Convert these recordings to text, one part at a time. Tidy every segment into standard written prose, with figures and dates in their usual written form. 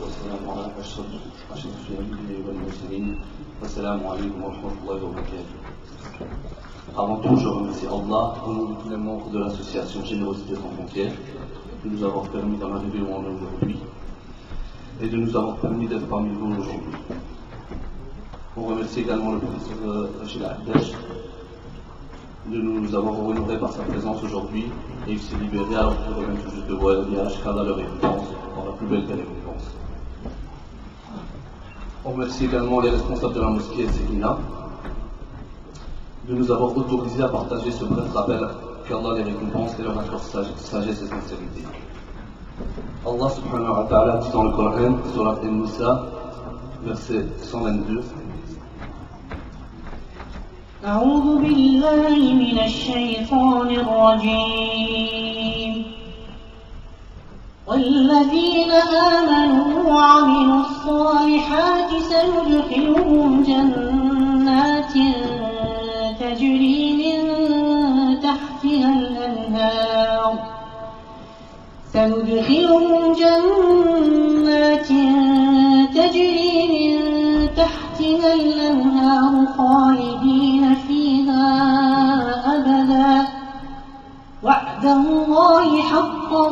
والسلام على أشرف الأنبياء والمرسلين والسلام عليكم ورحمة الله وبركاته. Avant tout, je remercie Allah au nom de tous les membres de l'association Générosité sans frontières de nous avoir permis d'en arriver où on est aujourd'hui et de nous avoir permis d'être parmi vous aujourd'hui. On remercie également le professeur Rachid Abdesh de nous avoir honoré par sa présence aujourd'hui, et il s'est libéré alors qu'il revient tout juste de voyage, qu'Allah le récompense par la plus belle des récompenses. On remercie également les responsables de la mosquée Sekina de nous avoir autorisé à partager ce bref rappel qu'Allah les récompense et leur accorde sagesse et sincérité. Allah subhanahu wa ta'ala dit dans le Coran, Surat An-Nisa, verset 122. أعوذ بالله من الشيطان الرجيم والذين آمنوا وعملوا الصالحات سندخلهم جنات تجري من تحتها الأنهار خالدين فيها أبدا وعد الله حقا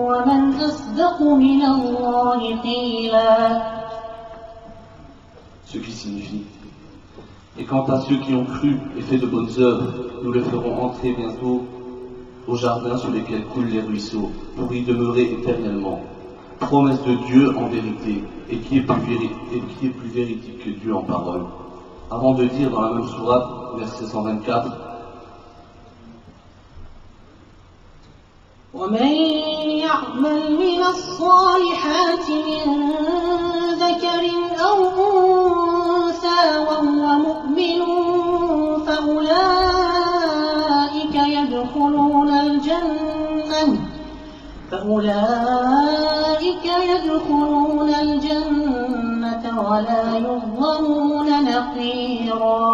ومن أصدق من الله قيلا. Ce qui signifie: et quant à ceux qui ont cru et fait de bonnes œuvres, nous les ferons entrer bientôt au jardin sous lesquels coulent les ruisseaux, pour y demeurer éternellement. Promesse de Dieu en vérité, et qui est plus véridique que Dieu en parole. Avant de dire dans la même sourate, verset 124, ومن يعمل من الصالحات من ذكر أو أنثى وهو مؤمن فأولئك يدخلون الجنة ولا يظلمون نقيرا.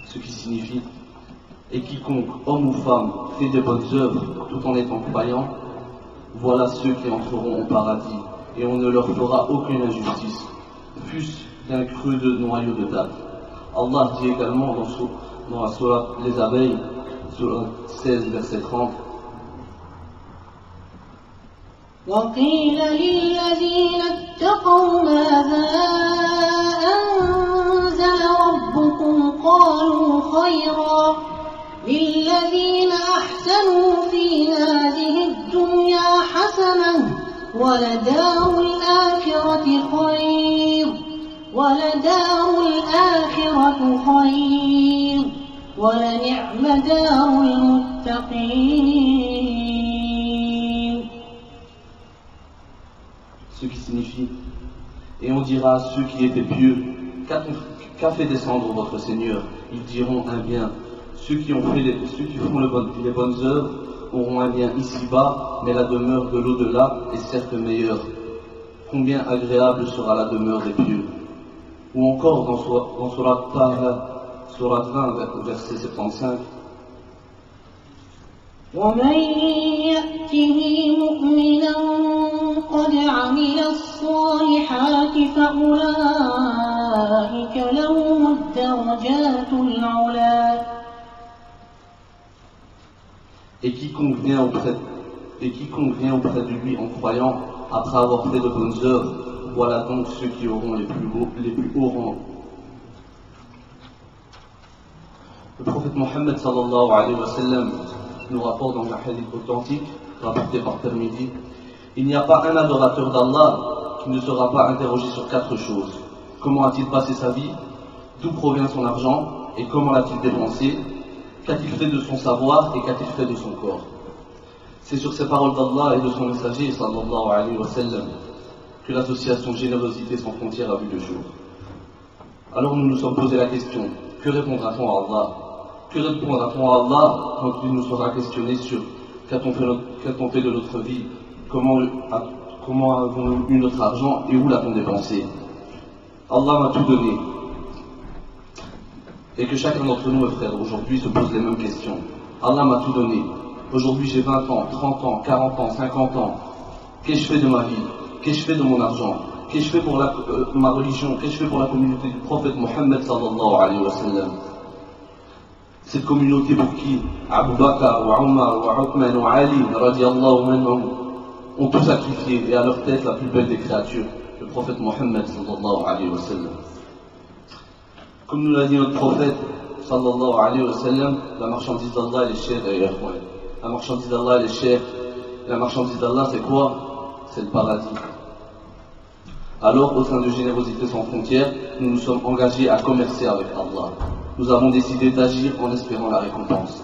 Ce qui signifie: et quiconque, homme ou femme, fait de bonnes œuvres tout en étant croyant, voilà ceux qui entreront au paradis, et on ne leur fera aucune injustice, fût-ce d'un creux de noyau de date. Allah dit également dans la sourate Les Abeilles, sourate 16, verset 30, وقيل للذين اتقوا ماذا أنزل ربكم قالوا خيرا للذين أحسنوا في هذه الدنيا حسنة ولدار الآخرة خير ولنعم دار المتقين. Ce qui signifie: et on dira à ceux qui étaient pieux, qu'a fait descendre votre Seigneur? Ils diront un bien. Ceux qui font les bonnes œuvres auront un bien ici-bas, mais la demeure de l'au-delà est certes meilleure. Combien agréable sera la demeure des pieux. Ou encore dans Surat Taha, Surat 20, verset 75, ومن يأته مؤمنا قد عمل الصالحات فأولئك لهم الدرجات العلى. Et quiconque vient auprès de lui en croyant, après avoir fait de bonnes œuvres, voilà donc ceux qui auront les plus hauts rangs. Le prophète Mohammed sallallahu alayhi wa sallam nous rapporte dans un hadith authentique, rapporté par Tirmidhi: il n'y a pas un adorateur d'Allah qui ne sera pas interrogé sur 4 choses. Comment a-t-il passé sa vie? D'où provient son argent? Et comment l'a-t-il dépensé? Qu'a-t-il fait de son savoir et qu'a-t-il fait de son corps? C'est sur ces paroles d'Allah et de son messager sallallahu alayhi wa sallam que l'association Générosité sans frontières a vu le jour. Alors nous nous sommes posé la question: que répondra-t-on à Allah? Que répondra-t-on à Allah quand il nous sera questionné sur qu'a-t-on fait de notre vie? Comment avons-nous eu notre argent et où l'a-t-on dépensé? Allah m'a tout donné. Et que chacun d'entre nous, mes frères, aujourd'hui se pose les mêmes questions. Allah m'a tout donné. Aujourd'hui j'ai 20 ans, 30 ans, 40 ans, 50 ans. Qu'ai-je fait de ma vie? Qu'ai-je fait de mon argent? Qu'ai-je fait pour ma religion? Qu'ai-je fait pour la communauté du prophète Mohammed sallallahu alayhi wa sallam? Cette communauté pour qui Abu Bakr, ou Omar, ou Uthman, ou Ali, radiallahu anhum, ont tout sacrifié, et à leur tête la plus belle des créatures, le prophète Mohammed sallallahu alayhi wa sallam. Comme nous l'a dit notre prophète sallallahu alayhi wa sallam, la marchandise d'Allah elle est chère d'ailleurs. La marchandise d'Allah elle est chère. La marchandise d'Allah c'est quoi? C'est le paradis. Alors au sein de Générosité sans frontières, nous nous sommes engagés à commercer avec Allah. Nous avons décidé d'agir en espérant la récompense.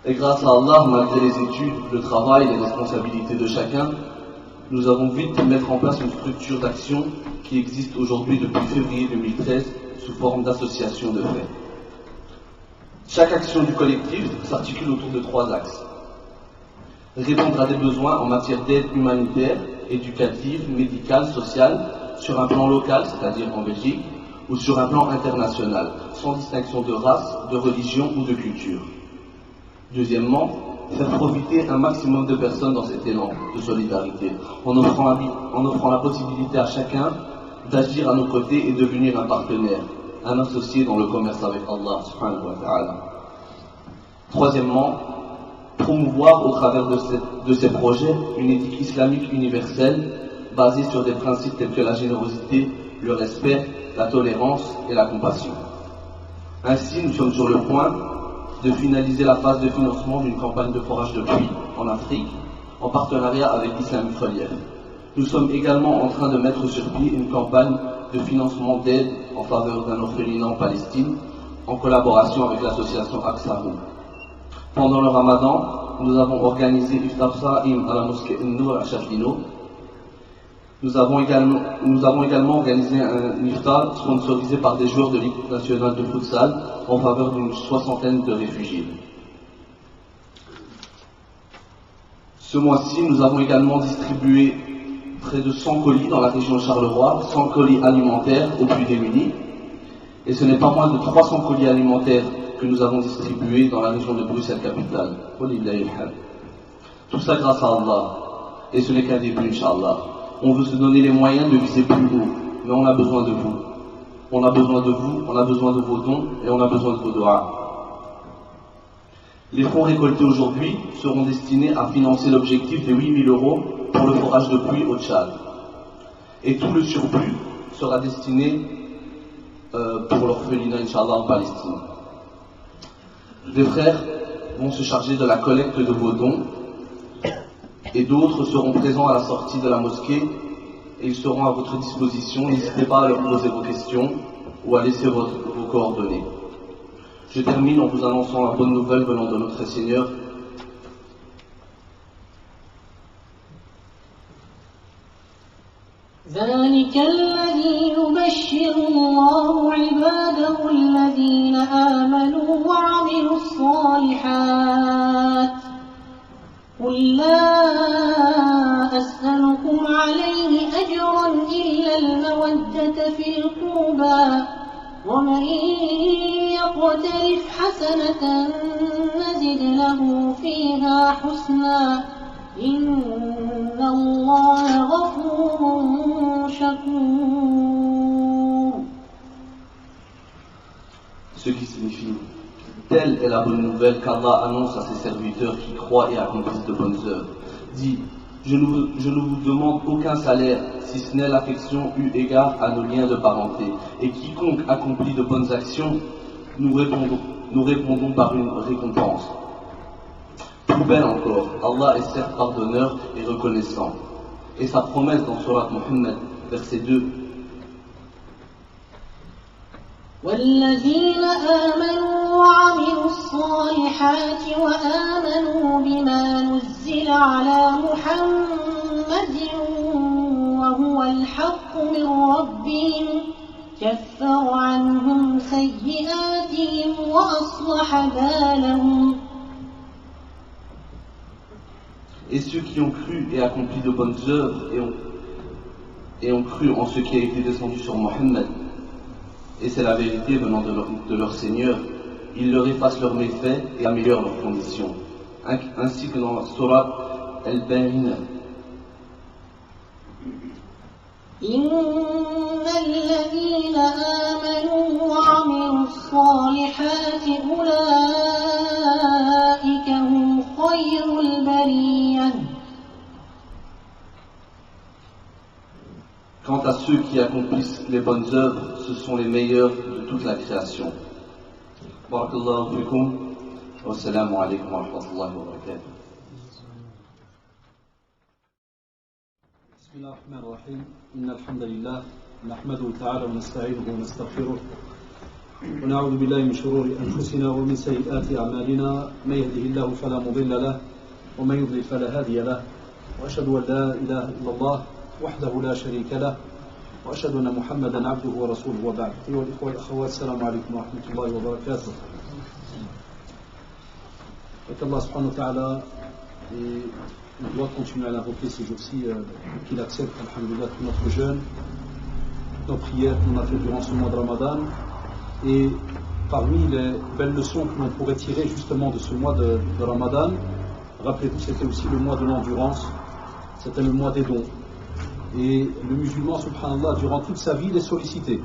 Et grâce à Allah, malgré les études, le travail, les responsabilités de chacun, nous avons vite pu mettre en place une structure d'action qui existe aujourd'hui depuis février 2013 sous forme d'association de fait. Chaque action du collectif s'articule autour de 3 axes. Répondre à des besoins en matière d'aide humanitaire, éducative, médicale, sociale, sur un plan local, c'est-à-dire en Belgique, ou sur un plan international, sans distinction de race, de religion ou de culture. Deuxièmement, faire profiter un maximum de personnes dans cet élan de solidarité, en offrant la possibilité à chacun d'agir à nos côtés et devenir un partenaire, un associé dans le commerce avec Allah subhanahu wa ta'ala. Troisièmement, promouvoir au travers de ces projets une éthique islamique universelle basée sur des principes tels que la générosité, le respect, la tolérance et la compassion. Ainsi, nous sommes sur le point de finaliser la phase de financement d'une campagne de forage de puits en Afrique, en partenariat avec Islamic Relief. Nous sommes également en train de mettre sur pied une campagne de financement d'aide en faveur d'un orphelinat en Palestine, en collaboration avec l'association Aksaru. Pendant le Ramadan, nous avons organisé Iftar Sa'im à la mosquée Nour à Chafino. Nous avons également organisé un iftar sponsorisé par des joueurs de l'équipe nationale de futsal en faveur d'une 60aine de réfugiés. Ce mois-ci, nous avons également distribué près de 100 colis dans la région de Charleroi, 100 colis alimentaires aux plus démunis. Et ce n'est pas moins de 300 colis alimentaires que nous avons distribués dans la région de Bruxelles-Capitale. Tout ça grâce à Allah. Et ce n'est qu'un début, Inch'Allah. On veut se donner les moyens de viser plus haut, mais on a besoin de vous. On a besoin de vous, on a besoin de vos dons et on a besoin de vos doigts. Les fonds récoltés aujourd'hui seront destinés à financer l'objectif de 8 000 € pour le forage de puits au Tchad. Et tout le surplus sera destiné pour l'orphelinat, Inch'Allah, en Palestine. Des frères vont se charger de la collecte de vos dons et d'autres seront présents à la sortie de la mosquée et ils seront à votre disposition. N'hésitez pas à leur poser vos questions ou à laisser vos coordonnées. Je termine en vous annonçant la bonne nouvelle venant de notre Seigneur. ذلك الذي يبشر الله عباده الذين آمنوا وعملوا الصالحات قل لا أسألكم عليه أجرا إلا المودة في القربى ومن يقترف حسنة نزد له فيها حسنا إن الله غفور شكور. Ce qui signifie, telle est la bonne nouvelle qu'Allah annonce à ses serviteurs qui croient et accomplissent de bonnes œuvres. Dit, je ne vous demande aucun salaire, si ce n'est l'affection eu égard à nos liens de parenté. Et quiconque accomplit de bonnes actions, nous répondons par une récompense. Plus belle encore, Allah est certes pardonneur et reconnaissant. Et sa promesse dans Surat Muhammad, verset 2, والذين آمنوا وعملوا الصالحات وآمنوا بما نزل على محمد وهو الحق من ربهم كفر عنهم سيئاتهم وأصلح بالهم. Et ceux qui ont cru et accompli de bonnes œuvres et ont cru en ce qui a été descendu sur Mohammed, et c'est la vérité venant de leur Seigneur, ils leur effacent leurs méfaits et améliorent leurs conditions. Ainsi que dans la Sourate الباهنة. إن الذين آمنوا وعملوا الصالحات أولئك هم خير البرية. Quant à ceux qui accomplissent les bonnes œuvres, ce sont les meilleurs de toute la création. Barakallahu fikum. Wassalamu alaikum wa rahmatullahi wa barakatuh. بسم الله الرحمن الرحيم إن الحمد لله نحمده تعالى ونستعينه ونستغفره ونعوذ بالله من شرور أنفسنا ومن سيئات أعمالنا من يهده الله فلا مضل له ومن يضلل فلا هادي له وأشهد أن لا إله إلا الله وحده لا شريك له وأشهد أن محمدا عبده ورسوله وبعد. أيها الإخوة والأخوات السلام عليكم ورحمة الله وبركاته. Allah subhanahu wa ta'ala, et on doit continuer à l'invoquer ces jours-ci, qu'il accepte, alhamdoulilah, tout notre jeûne, nos prières qu'on a fait durant ce mois de Ramadan. Et parmi les belles leçons que l'on pourrait tirer justement de ce mois de Ramadan, rappelez-vous, c'était aussi le mois de l'endurance, c'était le mois des dons. Et le musulman, subhanallah, durant toute sa vie, il est sollicité.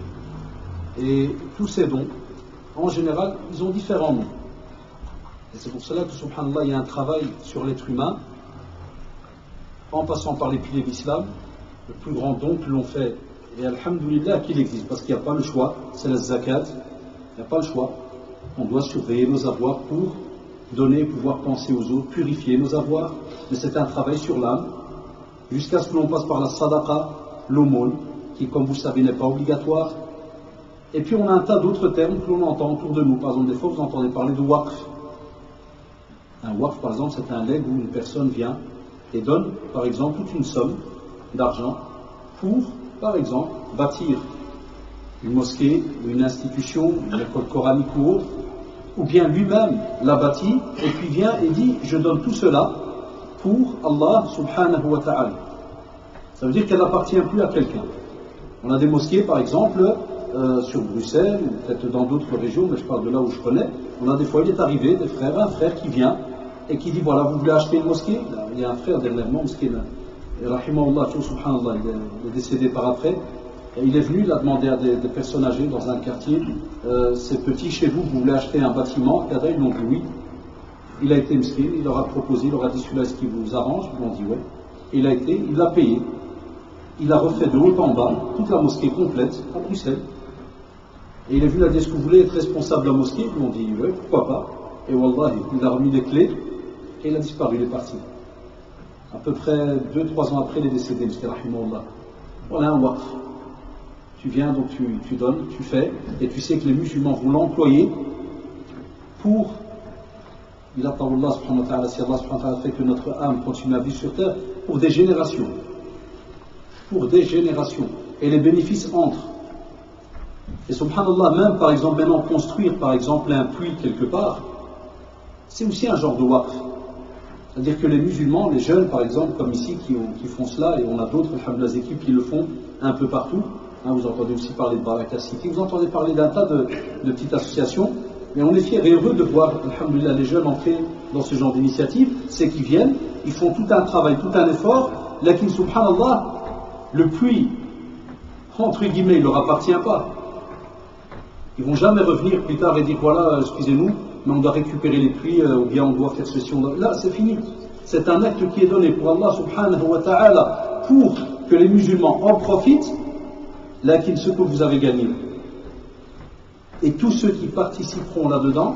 Et tous ces dons, en général, ils ont différents noms. Et c'est pour cela que, subhanallah, il y a un travail sur l'être humain, en passant par les piliers de l'islam, le plus grand don que l'on fait, et alhamdoulilah qu'il existe, parce qu'il n'y a pas le choix, c'est la zakat, il n'y a pas le choix. On doit surveiller nos avoirs pour donner, pouvoir penser aux autres, purifier nos avoirs, mais c'est un travail sur l'âme, jusqu'à ce que l'on passe par la sadaqa, l'aumône, qui, comme vous le savez, n'est pas obligatoire. Et puis on a un tas d'autres termes que l'on entend autour de nous. Par exemple, des fois vous entendez parler de waqf. Un waqf, par exemple, c'est un legs où une personne vient et donne, par exemple, toute une somme d'argent pour, par exemple, bâtir une mosquée, ou une institution, une école coranique ou autre, ou bien lui-même l'a bâti, et puis vient et dit, je donne tout cela pour Allah subhanahu wa ta'ala. Ça veut dire qu'elle n'appartient plus à quelqu'un. On a des mosquées, par exemple, sur Bruxelles, ou peut-être dans d'autres régions, mais je parle de là où je connais. On a des fois, il est arrivé, des frères, un frère qui vient et qui dit, voilà, vous voulez acheter une mosquée? Il y a un frère dernièrement, rahimahullah, subhanallah, il est décédé par après. Et il est venu, il a demandé à des personnes âgées dans un quartier, c'est petit chez vous, vous voulez acheter un bâtiment? Ils l'ont dit oui. Il a été miskin, il leur a proposé, il leur a dit, celui-là, est-ce qui vous arrange? Ils l'ont dit ouais. Il a été, il l'a payé. Il a refait de haut en bas toute la mosquée complète à Bruxelles. Et il est venu, il a dit, est-ce que vous voulez être responsable de la mosquée? Ils l'ont dit ouais, pourquoi pas. Et wallah, il a remis les clés et il a disparu, il est parti. À peu près 2-3 ans après, il est décédé, monsieur rahimahullah. Voilà un waqf. Tu viens, donc tu donnes, tu fais, et tu sais que les musulmans vont l'employer pour, il attend Allah subhanahu wa ta'ala, si Allah subhanahu wa ta'ala fait que notre âme continue à vivre sur terre, pour des générations. Pour des générations. Et les bénéfices entrent. Et subhanallah, même par exemple, maintenant construire par exemple un puits quelque part, c'est aussi un genre de waqf. C'est-à-dire que les musulmans, les jeunes par exemple, comme ici, qui font cela, et on a d'autres, alhamdoulilah, équipes qui le font un peu partout. Vous entendez aussi parler de Baraka City, vous entendez parler d'un tas de petites associations, mais on est fiers et heureux de voir, alhamdoulilah, les jeunes entrer dans ce genre d'initiative. C'est qu'ils viennent, ils font tout un travail, tout un effort, lakin subhanallah, le puits, entre guillemets, il ne leur appartient pas. Ils ne vont jamais revenir plus tard et dire, voilà, excusez-nous, mais on doit récupérer les puits, ou bien on doit faire ceci. Là, c'est fini. C'est un acte qui est donné pour Allah subhanahu wa ta'ala, pour que les musulmans en profitent, lakin ce que vous avez gagné. Et tous ceux qui participeront là-dedans,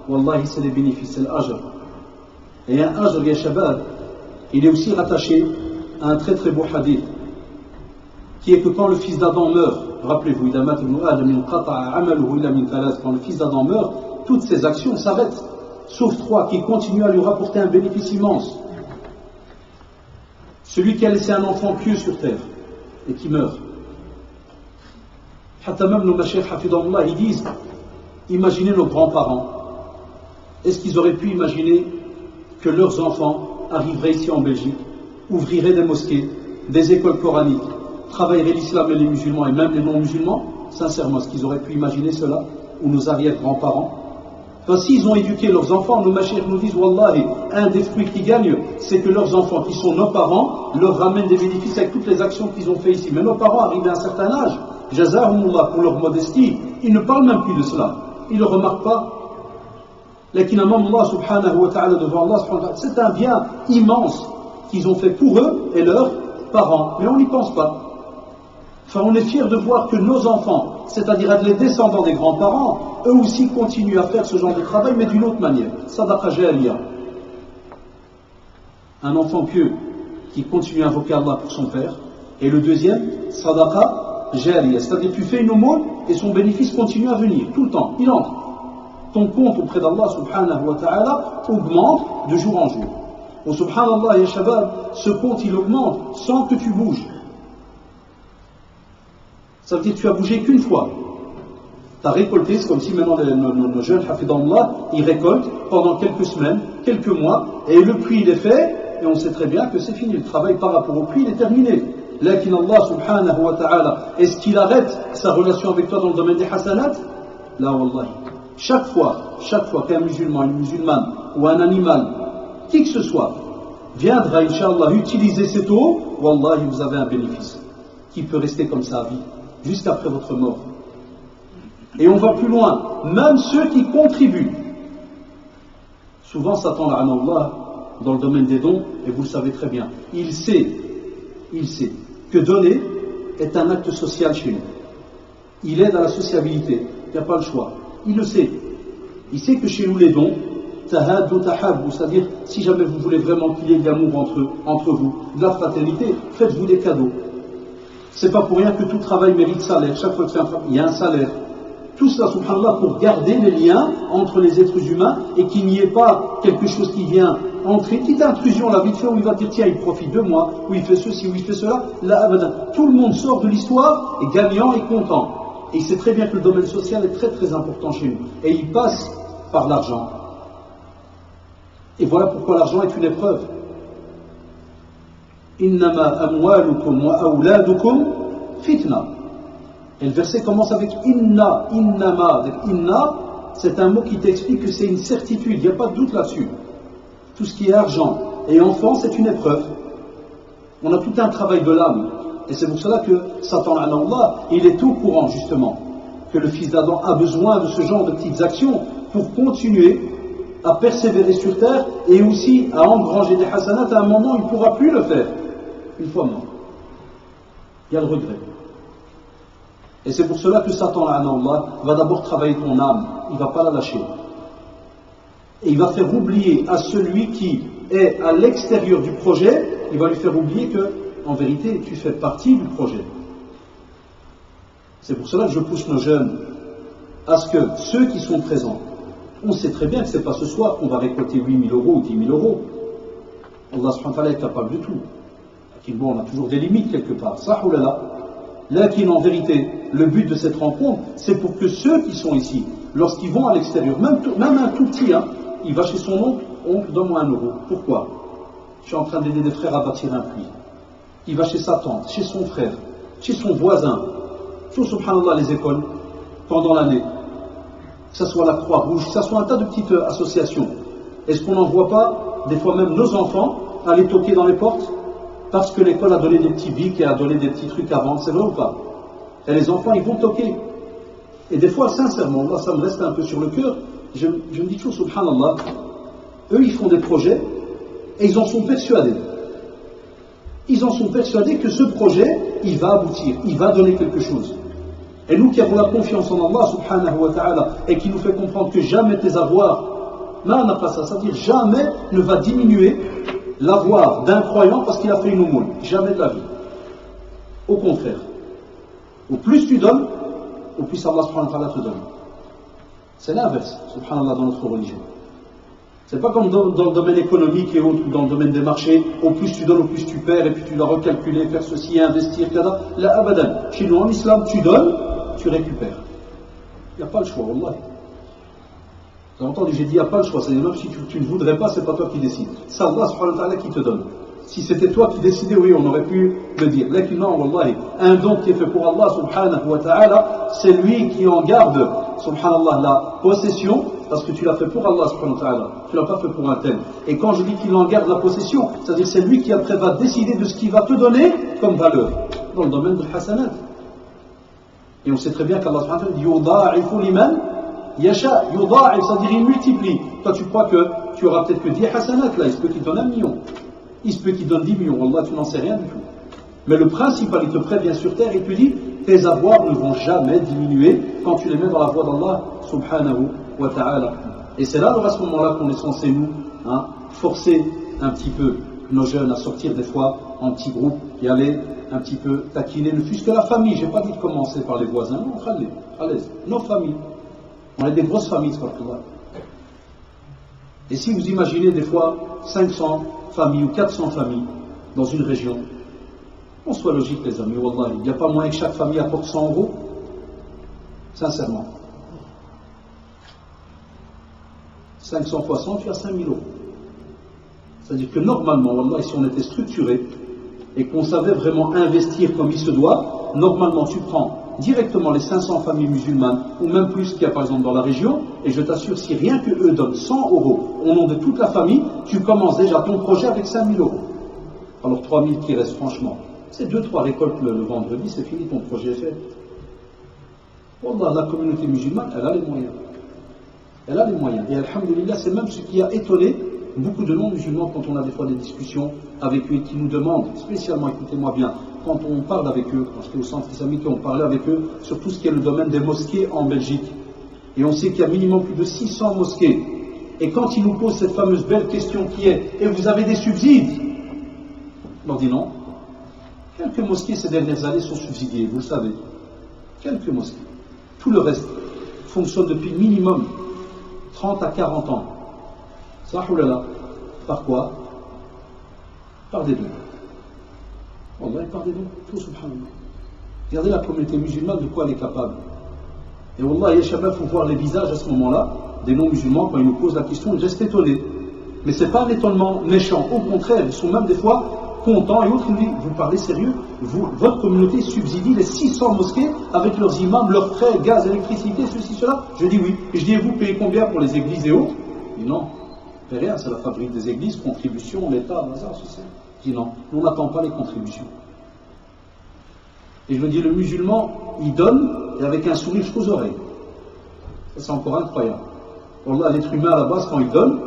wallahi, c'est les bénéfices, c'est l'ajr. Et un ajr, ya shabab, il est aussi rattaché à un très très beau hadith, qui est que quand le fils d'Adam meurt, rappelez-vous, quand le fils d'Adam meurt, toutes ses actions s'arrêtent, sauf 3 qui continuent à lui rapporter un bénéfice immense. Celui qui a laissé un enfant pieux sur terre et qui meurt. Hatta même nos mashayikh hafidahullah, ils disent, imaginez nos grands-parents, est-ce qu'ils auraient pu imaginer que leurs enfants arriveraient ici en Belgique, ouvriraient des mosquées, des écoles coraniques, travailleraient l'islam et les musulmans et même les non-musulmans? Sincèrement, est-ce qu'ils auraient pu imaginer cela? Ou nos arrière-grands-parents? S'ils ont éduqué leurs enfants, nos machères nous disent, Wallahi, un des fruits qui gagnent, c'est que leurs enfants, qui sont nos parents, leur ramènent des bénéfices avec toutes les actions qu'ils ont fait ici. Mais nos parents, arrivés à un certain âge, Jazahumullah, pour leur modestie, ils ne parlent même plus de cela. Ils ne le remarquent pas. Lakin amam Allah subhanahu wa ta'ala devant Allah subhanahu wa ta'ala, c'est un bien immense qu'ils ont fait pour eux et leurs parents. Mais on n'y pense pas. Enfin, on est fiers de voir que nos enfants, c'est-à-dire les descendants des grands-parents, eux aussi continuent à faire ce genre de travail, mais d'une autre manière. Sadaqa jariya. Un enfant pieux qui continue à invoquer Allah pour son père. Et le deuxième, sadaqa jariya. C'est-à-dire tu fais une aumône et son bénéfice continue à venir, tout le temps. Il entre. Ton compte auprès d'Allah subhanahu wa ta'ala augmente de jour en jour. Au subhanallah ya shabab, ce compte il augmente sans que tu bouges. Ça veut dire que tu as bougé qu'une fois. Tu as récolté, c'est comme si maintenant nos jeunes hafidallah, ils récoltent pendant quelques semaines, quelques mois, et le prix il est fait, et on sait très bien que c'est fini. Le travail par rapport au prix il est terminé. Lakin Allah subhanahu wa ta'ala, est-ce qu'il arrête sa relation avec toi dans le domaine des hasanat? Là, wallahi. Chaque fois qu'un musulman, une musulmane ou un animal, qui que ce soit, viendra, Inch'Allah, utiliser cette eau, wallahi, vous avez un bénéfice qui peut rester comme ça à vie, jusqu'après votre mort. Et on va plus loin, même ceux qui contribuent. Souvent, Satan, Allah, dans le domaine des dons, et vous le savez très bien, il sait que donner est un acte social chez nous. Il aide à la sociabilité, il n'y a pas le choix. Il le sait. Il sait que chez nous les dons, tahaddu tahabbu, c'est-à-dire si jamais vous voulez vraiment qu'il y ait de l'amour entre vous, de la fraternité, faites-vous des cadeaux. C'est pas pour rien que tout travail mérite salaire. Chaque fois que il y a un salaire. Tout cela, subhanallah, pour garder les liens entre les êtres humains et qu'il n'y ait pas quelque chose qui vient entrer, petite intrusion là vite fait où il va dire tiens il profite de moi, où il fait ceci, où il fait cela. Là, tout le monde sort de l'histoire et gagnant et content. Et il sait très bien que le domaine social est très très important chez nous. Et il passe par l'argent. Et voilà pourquoi l'argent est une épreuve. Innama amwalukum wa awladukum fitna. Et le verset commence avec inna, innama. Donc, inna, c'est un mot qui t'explique que c'est une certitude, il n'y a pas de doute là-dessus. Tout ce qui est argent et enfant, c'est une épreuve. On a tout un travail de l'âme. Et c'est pour cela que Satan, Allah, il est au courant justement que le fils d'Adam a besoin de ce genre de petites actions pour continuer à persévérer sur terre et aussi à engranger des hasanats. À un moment, il ne pourra plus le faire une fois mort. Il y a le regret. Et c'est pour cela que Satan, Allah, va d'abord travailler ton âme. Il ne va pas la lâcher. Et il va faire oublier à celui qui est à l'extérieur du projet, il va lui faire oublier que en vérité, tu fais partie du projet. C'est pour cela que je pousse nos jeunes à ce que ceux qui sont présents, on sait très bien que ce n'est pas ce soir qu'on va récolter 8 000 euros ou 10 000 euros. Allah subhanahu wa ta'ala est capable de tout. Bon, on a toujours des limites quelque part. Ça, ou là. Là, en vérité, le but de cette rencontre, c'est pour que ceux qui sont ici, lorsqu'ils vont à l'extérieur, même un tout petit, il va chez son oncle, donne-moi 1 euro. Pourquoi? Je suis en train d'aider des frères à bâtir un puits. Il va chez sa tante, chez son frère, chez son voisin. Tout, subhanallah, les écoles, pendant l'année. Que ce soit la Croix-Rouge, que ce soit un tas de petites associations. Est-ce qu'on n'en voit pas, des fois même nos enfants, aller toquer dans les portes parce que l'école a donné des petits bics et a donné des petits trucs à vendre? C'est vrai ou pas? Et les enfants, ils vont toquer. Et des fois, sincèrement, là, ça me reste un peu sur le cœur. Je me dis toujours, subhanallah, eux, ils font des projets et ils en sont persuadés. Ils en sont persuadés que ce projet, il va aboutir, il va donner quelque chose. Et nous qui avons la confiance en Allah subhanahu wa ta'ala et qui nous fait comprendre que jamais tes avoirs, là on n'a pas ça, c'est-à-dire jamais ne va diminuer l'avoir d'un croyant parce qu'il a fait une aumône. Jamais de la vie. Au contraire. Au plus tu donnes, au plus Allah subhanahu wa ta'ala te donne. C'est l'inverse, subhanallah, dans notre religion. C'est pas comme dans le domaine économique et autres, ou dans le domaine des marchés, au plus tu donnes, au plus tu perds, et puis tu dois recalculer, faire ceci, investir, etc. Là, abadan. Chez nous, en islam, tu donnes, tu récupères. Il n'y a pas le choix, wallah. Vous avez entendu, j'ai dit, il n'y a pas le choix. C'est-à-dire, même si tu ne voudrais pas, c'est pas toi qui décides. C'est Allah subhanahu wa ta'ala qui te donne. Si c'était toi qui décidais, oui, on aurait pu le dire. Là, non, wallahi, un don qui est fait pour Allah subhanahu wa ta'ala, c'est lui qui en garde, subhanallah, la possession, parce que tu l'as fait pour Allah subhanahu wa ta'ala, tu l'as pas fait pour un tel. Et quand je dis qu'il en garde la possession, c'est-à-dire c'est lui qui après va décider de ce qu'il va te donner comme valeur, dans le domaine de hasanat. Et on sait très bien qu'Allah subhanahu wa ta'ala dit yudha'ifu liman yasha, yudha'if, c'est-à-dire il multiplie. Toi tu crois que tu auras peut-être que 10 hasanat, là il se peut qu'il donne 1 million, il se peut qu'il donne 10 millions, Allah tu n'en sais rien du tout. Mais le principal, il te prévient sur terre et te dit tes avoirs ne vont jamais diminuer quand tu les mets dans la voie d'Allah subhanahu wa ta'ala. Et c'est là, à ce moment-là, qu'on est censé nous forcer un petit peu nos jeunes à sortir des fois en petits groupes et aller un petit peu taquiner, ne fût-ce que la famille. Je n'ai pas dit de commencer par les voisins, non, allez, nos familles. On a des grosses familles, ce là. Et si vous imaginez des fois 500 familles ou 400 familles dans une région, on soit logique les amis, wallah, il n'y a pas moyen que chaque famille apporte 100 euros, sincèrement. 500 fois 100, tu as 5000 euros. C'est-à-dire que normalement, wallah, si on était structuré et qu'on savait vraiment investir comme il se doit, normalement tu prends directement les 500 familles musulmanes, ou même plus qu'il y a par exemple dans la région, et je t'assure, si rien que eux donnent 100 euros au nom de toute la famille, tu commences déjà ton projet avec 5000 euros. Alors 3000 qui restent franchement. C'est 2-3 récoltes le vendredi, c'est fini, ton projet est fait. Wallah, la communauté musulmane, elle a les moyens. Elle a les moyens. Et alhamdoulilah, c'est même ce qui a étonné beaucoup de non-musulmans quand on a des fois des discussions avec eux et qui nous demandent, spécialement, écoutez-moi bien, quand on parle avec eux, quand j'étais au centre islamique, on parlait avec eux sur tout ce qui est le domaine des mosquées en Belgique. Et on sait qu'il y a minimum plus de 600 mosquées. Et quand ils nous posent cette fameuse belle question qui est « Et vous avez des subsides ?» On leur dit non. Quelques mosquées ces dernières années sont subsidiées, vous le savez. Quelques mosquées. Tout le reste fonctionne depuis minimum 30 à 40 ans. Ça, oulala. Par quoi? Par des dons. Wallah, par des dons. Tout subhanallah. Regardez la communauté musulmane, de quoi elle est capable. Et wallah, il faut voir les visages à ce moment-là des non-musulmans quand ils nous posent la question, ils restent étonnés. Mais ce n'est pas un étonnement méchant. Au contraire, ils sont même des fois contents et autres, ils disent, vous parlez sérieux, votre communauté subsidie les 600 mosquées avec leurs imams, leurs frais, gaz, électricité, ceci, cela. Je dis oui. Et je dis, et vous payez combien pour les églises et autres? Il dit non, mais rien, c'est la fabrique des églises, contributions, l'État, bazar, ceci. Je dis non, nous n'attend pas les contributions. Et je me dis, le musulman, il donne, et avec un sourire jusqu'aux oreilles. Ça, c'est encore incroyable. Wallah, l'être humain à la base, quand il donne,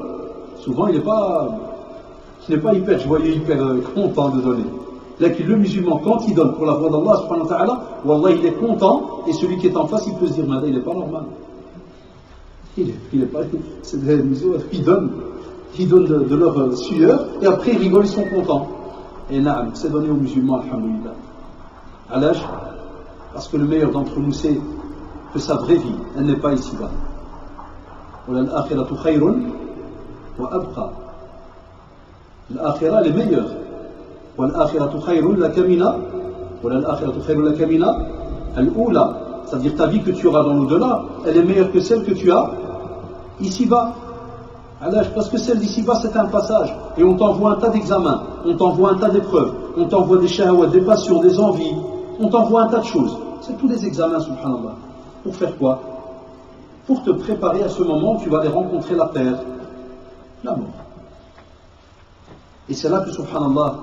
souvent il n'est pas hyper joyeux, hyper content de donner. Là, le musulman, quand il donne pour la voie d'Allah, subhanahu wa ta'ala, wallah, il est content, et celui qui est en face, il peut se dire, mais il n'est pas normal. Il est pas, c'est des musulmans, ils donnent de leur sueur, et après ils rigolent, ils sont contents. Et naam, c'est donné aux musulmans, alhamdoulilah. À l'âge, parce que le meilleur d'entre nous sait que sa vraie vie, elle n'est pas ici-bas. Al-akhiratu khayrun wa abqa. L'akhira, elle est meilleure. Wal-akhiratu khayrun lakamina, wal-akhiratu khayrun lakamina al-oula. C'est-à-dire ta vie que tu auras dans l'au-delà, elle est meilleure que celle que tu as ici-bas. Parce que celle d'ici-bas, c'est un passage. Et on t'envoie un tas d'examens, on t'envoie un tas d'épreuves, on t'envoie des shahawat, des passions, des envies, on t'envoie un tas de choses. C'est tous des examens, subhanallah. Pour faire quoi? Pour te préparer à ce moment où tu vas aller rencontrer la paix, la mort. Et c'est là que, subhanallah,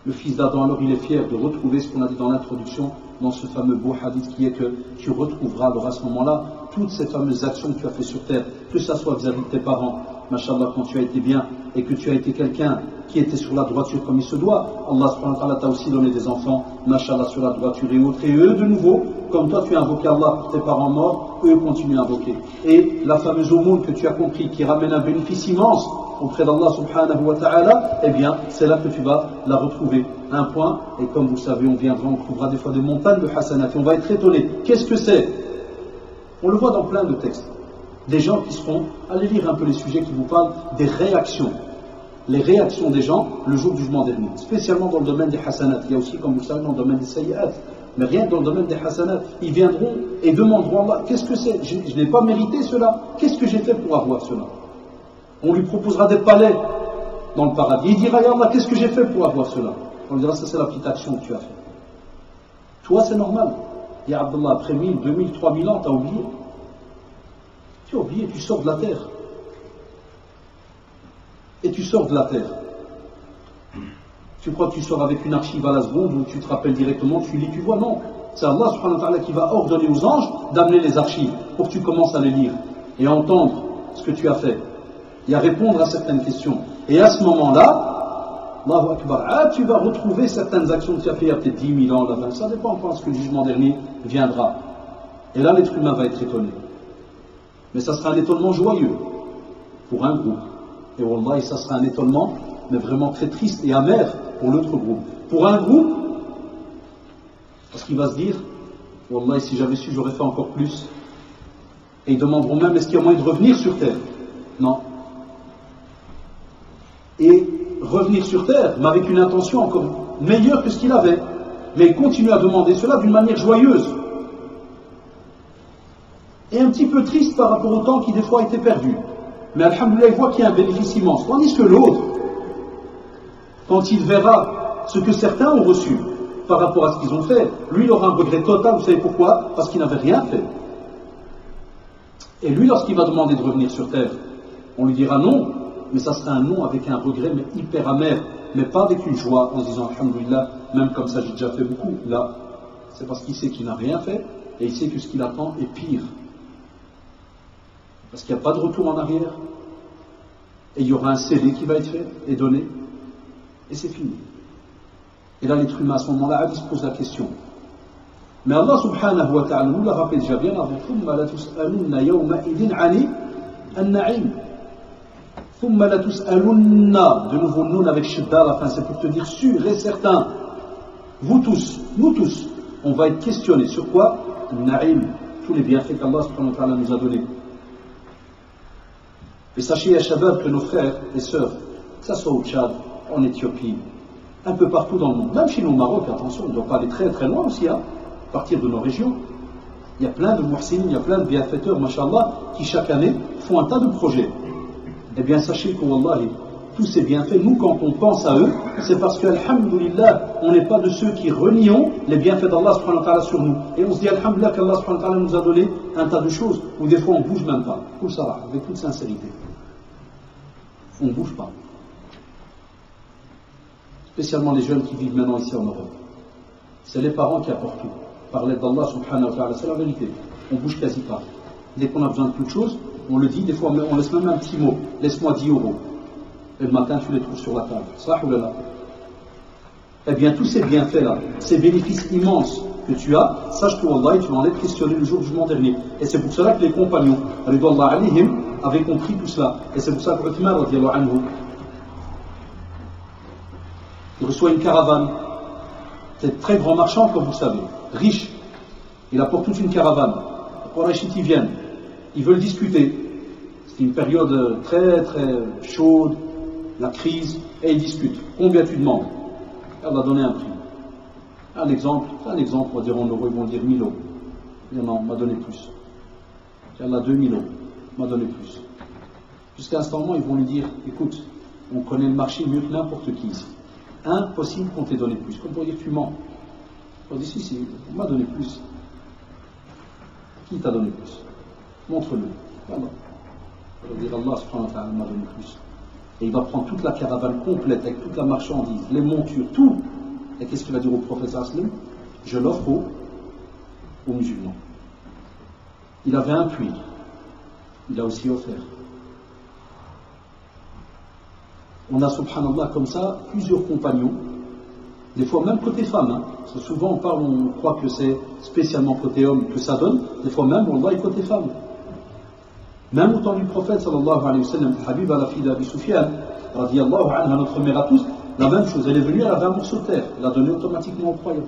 le fils d'Adam, alors il est fier de retrouver ce qu'on a dit dans l'introduction, dans ce fameux beau hadith qui est que tu retrouveras alors à ce moment-là toutes ces fameuses actions que tu as fait sur terre, que ça soit vis-à-vis de tes parents, mashallah, quand tu as été bien et que tu as été quelqu'un qui était sur la droiture comme il se doit. Allah subhanahu wa ta'ala t'a aussi donné des enfants, mashallah, sur la droiture et autres. Et eux, de nouveau, comme toi tu as invoqué Allah pour tes parents morts, eux continuent à invoquer. Et la fameuse aumône que tu as compris, qui ramène un bénéfice immense auprès d'Allah subhanahu wa ta'ala, eh bien, c'est là que tu vas la retrouver. Un point, et comme vous savez, on trouvera des fois des montagnes de hasanat, et on va être étonné. Qu'est-ce que c'est? On le voit dans plein de textes. Des gens qui seront, allez lire un peu les sujets qui vous parlent des réactions. Les réactions des gens le jour du jugement dernier, spécialement dans le domaine des hasanat. Il y a aussi, comme vous le savez, dans le domaine des sayyi'at. Mais rien que dans le domaine des hasanat, ils viendront et demanderont à Allah, qu'est-ce que c'est? Je n'ai pas mérité cela. Qu'est-ce que j'ai fait pour avoir cela? On lui proposera des palais dans le paradis. Il dira, ya Allah, qu'est-ce que j'ai fait pour avoir cela? On lui dira, ça c'est la petite action que tu as fait. Toi, c'est normal. Ya Abdullah, après 1000, 2000, 3000 ans, t'as oublié. Tu as oublié, tu sors de la terre. Et tu sors de la terre. Tu crois que tu sors avec une archive à la seconde où tu te rappelles directement, tu lis, tu vois, non. C'est Allah subhanahu wa ta'ala qui va ordonner aux anges d'amener les archives pour que tu commences à les lire et à entendre ce que tu as fait et à répondre à certaines questions. Et à ce moment-là, Allahu Akbar, tu vas retrouver certaines actions que tu as fait il y a peut-être 10 000 ans, là, ça dépend quand ce que le jugement dernier viendra. Et là, l'être humain va être étonné. Mais ça sera un étonnement joyeux pour un groupe. Et Wallah, ça sera un étonnement, mais vraiment très triste et amer pour l'autre groupe. Pour un groupe, parce qu'il va se dire, Wallah, si j'avais su, j'aurais fait encore plus. Et ils demanderont même, est-ce qu'il y a moyen de revenir sur terre? Non. Et revenir sur terre, mais avec une intention encore meilleure que ce qu'il avait. Mais il continue à demander cela d'une manière joyeuse. Et un petit peu triste par rapport au temps qui des fois a été perdu. Mais alhamdoulilah, il voit qu'il y a un bénéfice immense. Tandis que l'autre, quand il verra ce que certains ont reçu par rapport à ce qu'ils ont fait, lui il aura un regret total. Vous savez pourquoi? Parce qu'il n'avait rien fait. Et lui, lorsqu'il va demander de revenir sur terre, on lui dira non, mais ça sera un non avec un regret mais hyper amer, mais pas avec une joie en se disant alhamdoulilah, même comme ça j'ai déjà fait beaucoup. Là, c'est parce qu'il sait qu'il n'a rien fait et il sait que ce qu'il attend est pire. Parce qu'il n'y a pas de retour en arrière. Et il y aura un CD qui va être fait et donné. Et c'est fini. Et là, l'être humain, à ce moment-là, il se pose la question. Mais Allah subhanahu wa ta'ala nous l'a rappelé déjà bien avant. ثُمَّ لَتُسْأَلُنَّ يَوْمَئِذٍ عَنِ النَّعِيمِ ثُمَّ لَتُسْأَلُنَّ. De nouveau, nun avec shidda à la fin, c'est pour te dire sûr et certain. Vous tous, nous tous, on va être questionnés. Sur quoi? Na'im. Tous les bienfaits qu'Allah subhanahu wa ta'ala nous a donnés. Et sachez, à Shabab, que nos frères et sœurs, que ce soit au Tchad, en Éthiopie, un peu partout dans le monde, même chez nous au Maroc, attention, on ne doit pas aller très très loin aussi, à partir de nos régions. Il y a plein de muhsinin, il y a plein de bienfaiteurs, mashallah, qui chaque année font un tas de projets. Eh bien, sachez que, wallahi, tous ces bienfaits, nous, quand on pense à eux, c'est parce que, alhamdulillah, on n'est pas de ceux qui renions les bienfaits d'Allah subhanahu wa ta'ala sur nous. Et on se dit, alhamdulillah, qu'Allah subhanahu wa ta'ala nous a donné un tas de choses où des fois on ne bouge même pas. Tout ça, avec toute sincérité. On ne bouge pas. Spécialement les jeunes qui vivent maintenant ici en Europe. C'est les parents qui apportent tout. Par l'aide d'Allah subhanahu wa ta'ala, c'est la vérité. On ne bouge quasi pas. Dès qu'on a besoin de toute chose, on le dit, des fois on laisse même un petit mot. Laisse-moi 10 €. Et le matin, tu les trouves sur la table. Ça ou là. Eh bien, tous ces bienfaits-là, ces bénéfices immenses que tu as, sache que Wallah, tu vas en être questionné le jour du jugement dernier. Et c'est pour cela que les compagnons, ridwallah alayhim, avaient compris tout cela. Et c'est pour ça que Uthman, radiyallahu anhu, il reçoit une caravane. C'est un très grand marchand, comme vous savez, riche. Il apporte toute une caravane. Les Qurayshites y viennent. Ils veulent discuter. C'est une période très très chaude, la crise, et ils discutent. Combien tu demandes? Elle va donner un prix. Un exemple, on va dire en euros, ils vont dire 1000 €. Il dit non, on m'a donné plus. Elle a 2000 €, on m'a donné plus. Jusqu'à un moment, ils vont lui dire, écoute, on connaît le marché mieux que n'importe qui ici. Impossible qu'on t'ait donné plus. Comme pour dire tu mens. On dit si, on m'a donné plus. Qui t'a donné plus? Montre-le. Voilà. On va dire Allah subhanahu wa ta'ala m'a donné plus. Et il va prendre toute la caravane complète, avec toute la marchandise, les montures, tout. Et qu'est-ce qu'il va dire au prophète sallam? Je l'offre aux musulmans. Il avait un puits. Il a aussi offert. On a, subhanallah, comme ça, plusieurs compagnons, des fois même côté femme, hein. Parce que souvent on croit que c'est spécialement côté homme que ça donne, des fois même, on va côté femme. Même au temps du prophète, sallallahu alayhi wa sallam, Habib, la fille d'Abi Sufyan, radiyallahu anha, notre mère à tous, la même chose, elle est venue, elle avait un morceau de terre, elle a donné automatiquement aux croyants.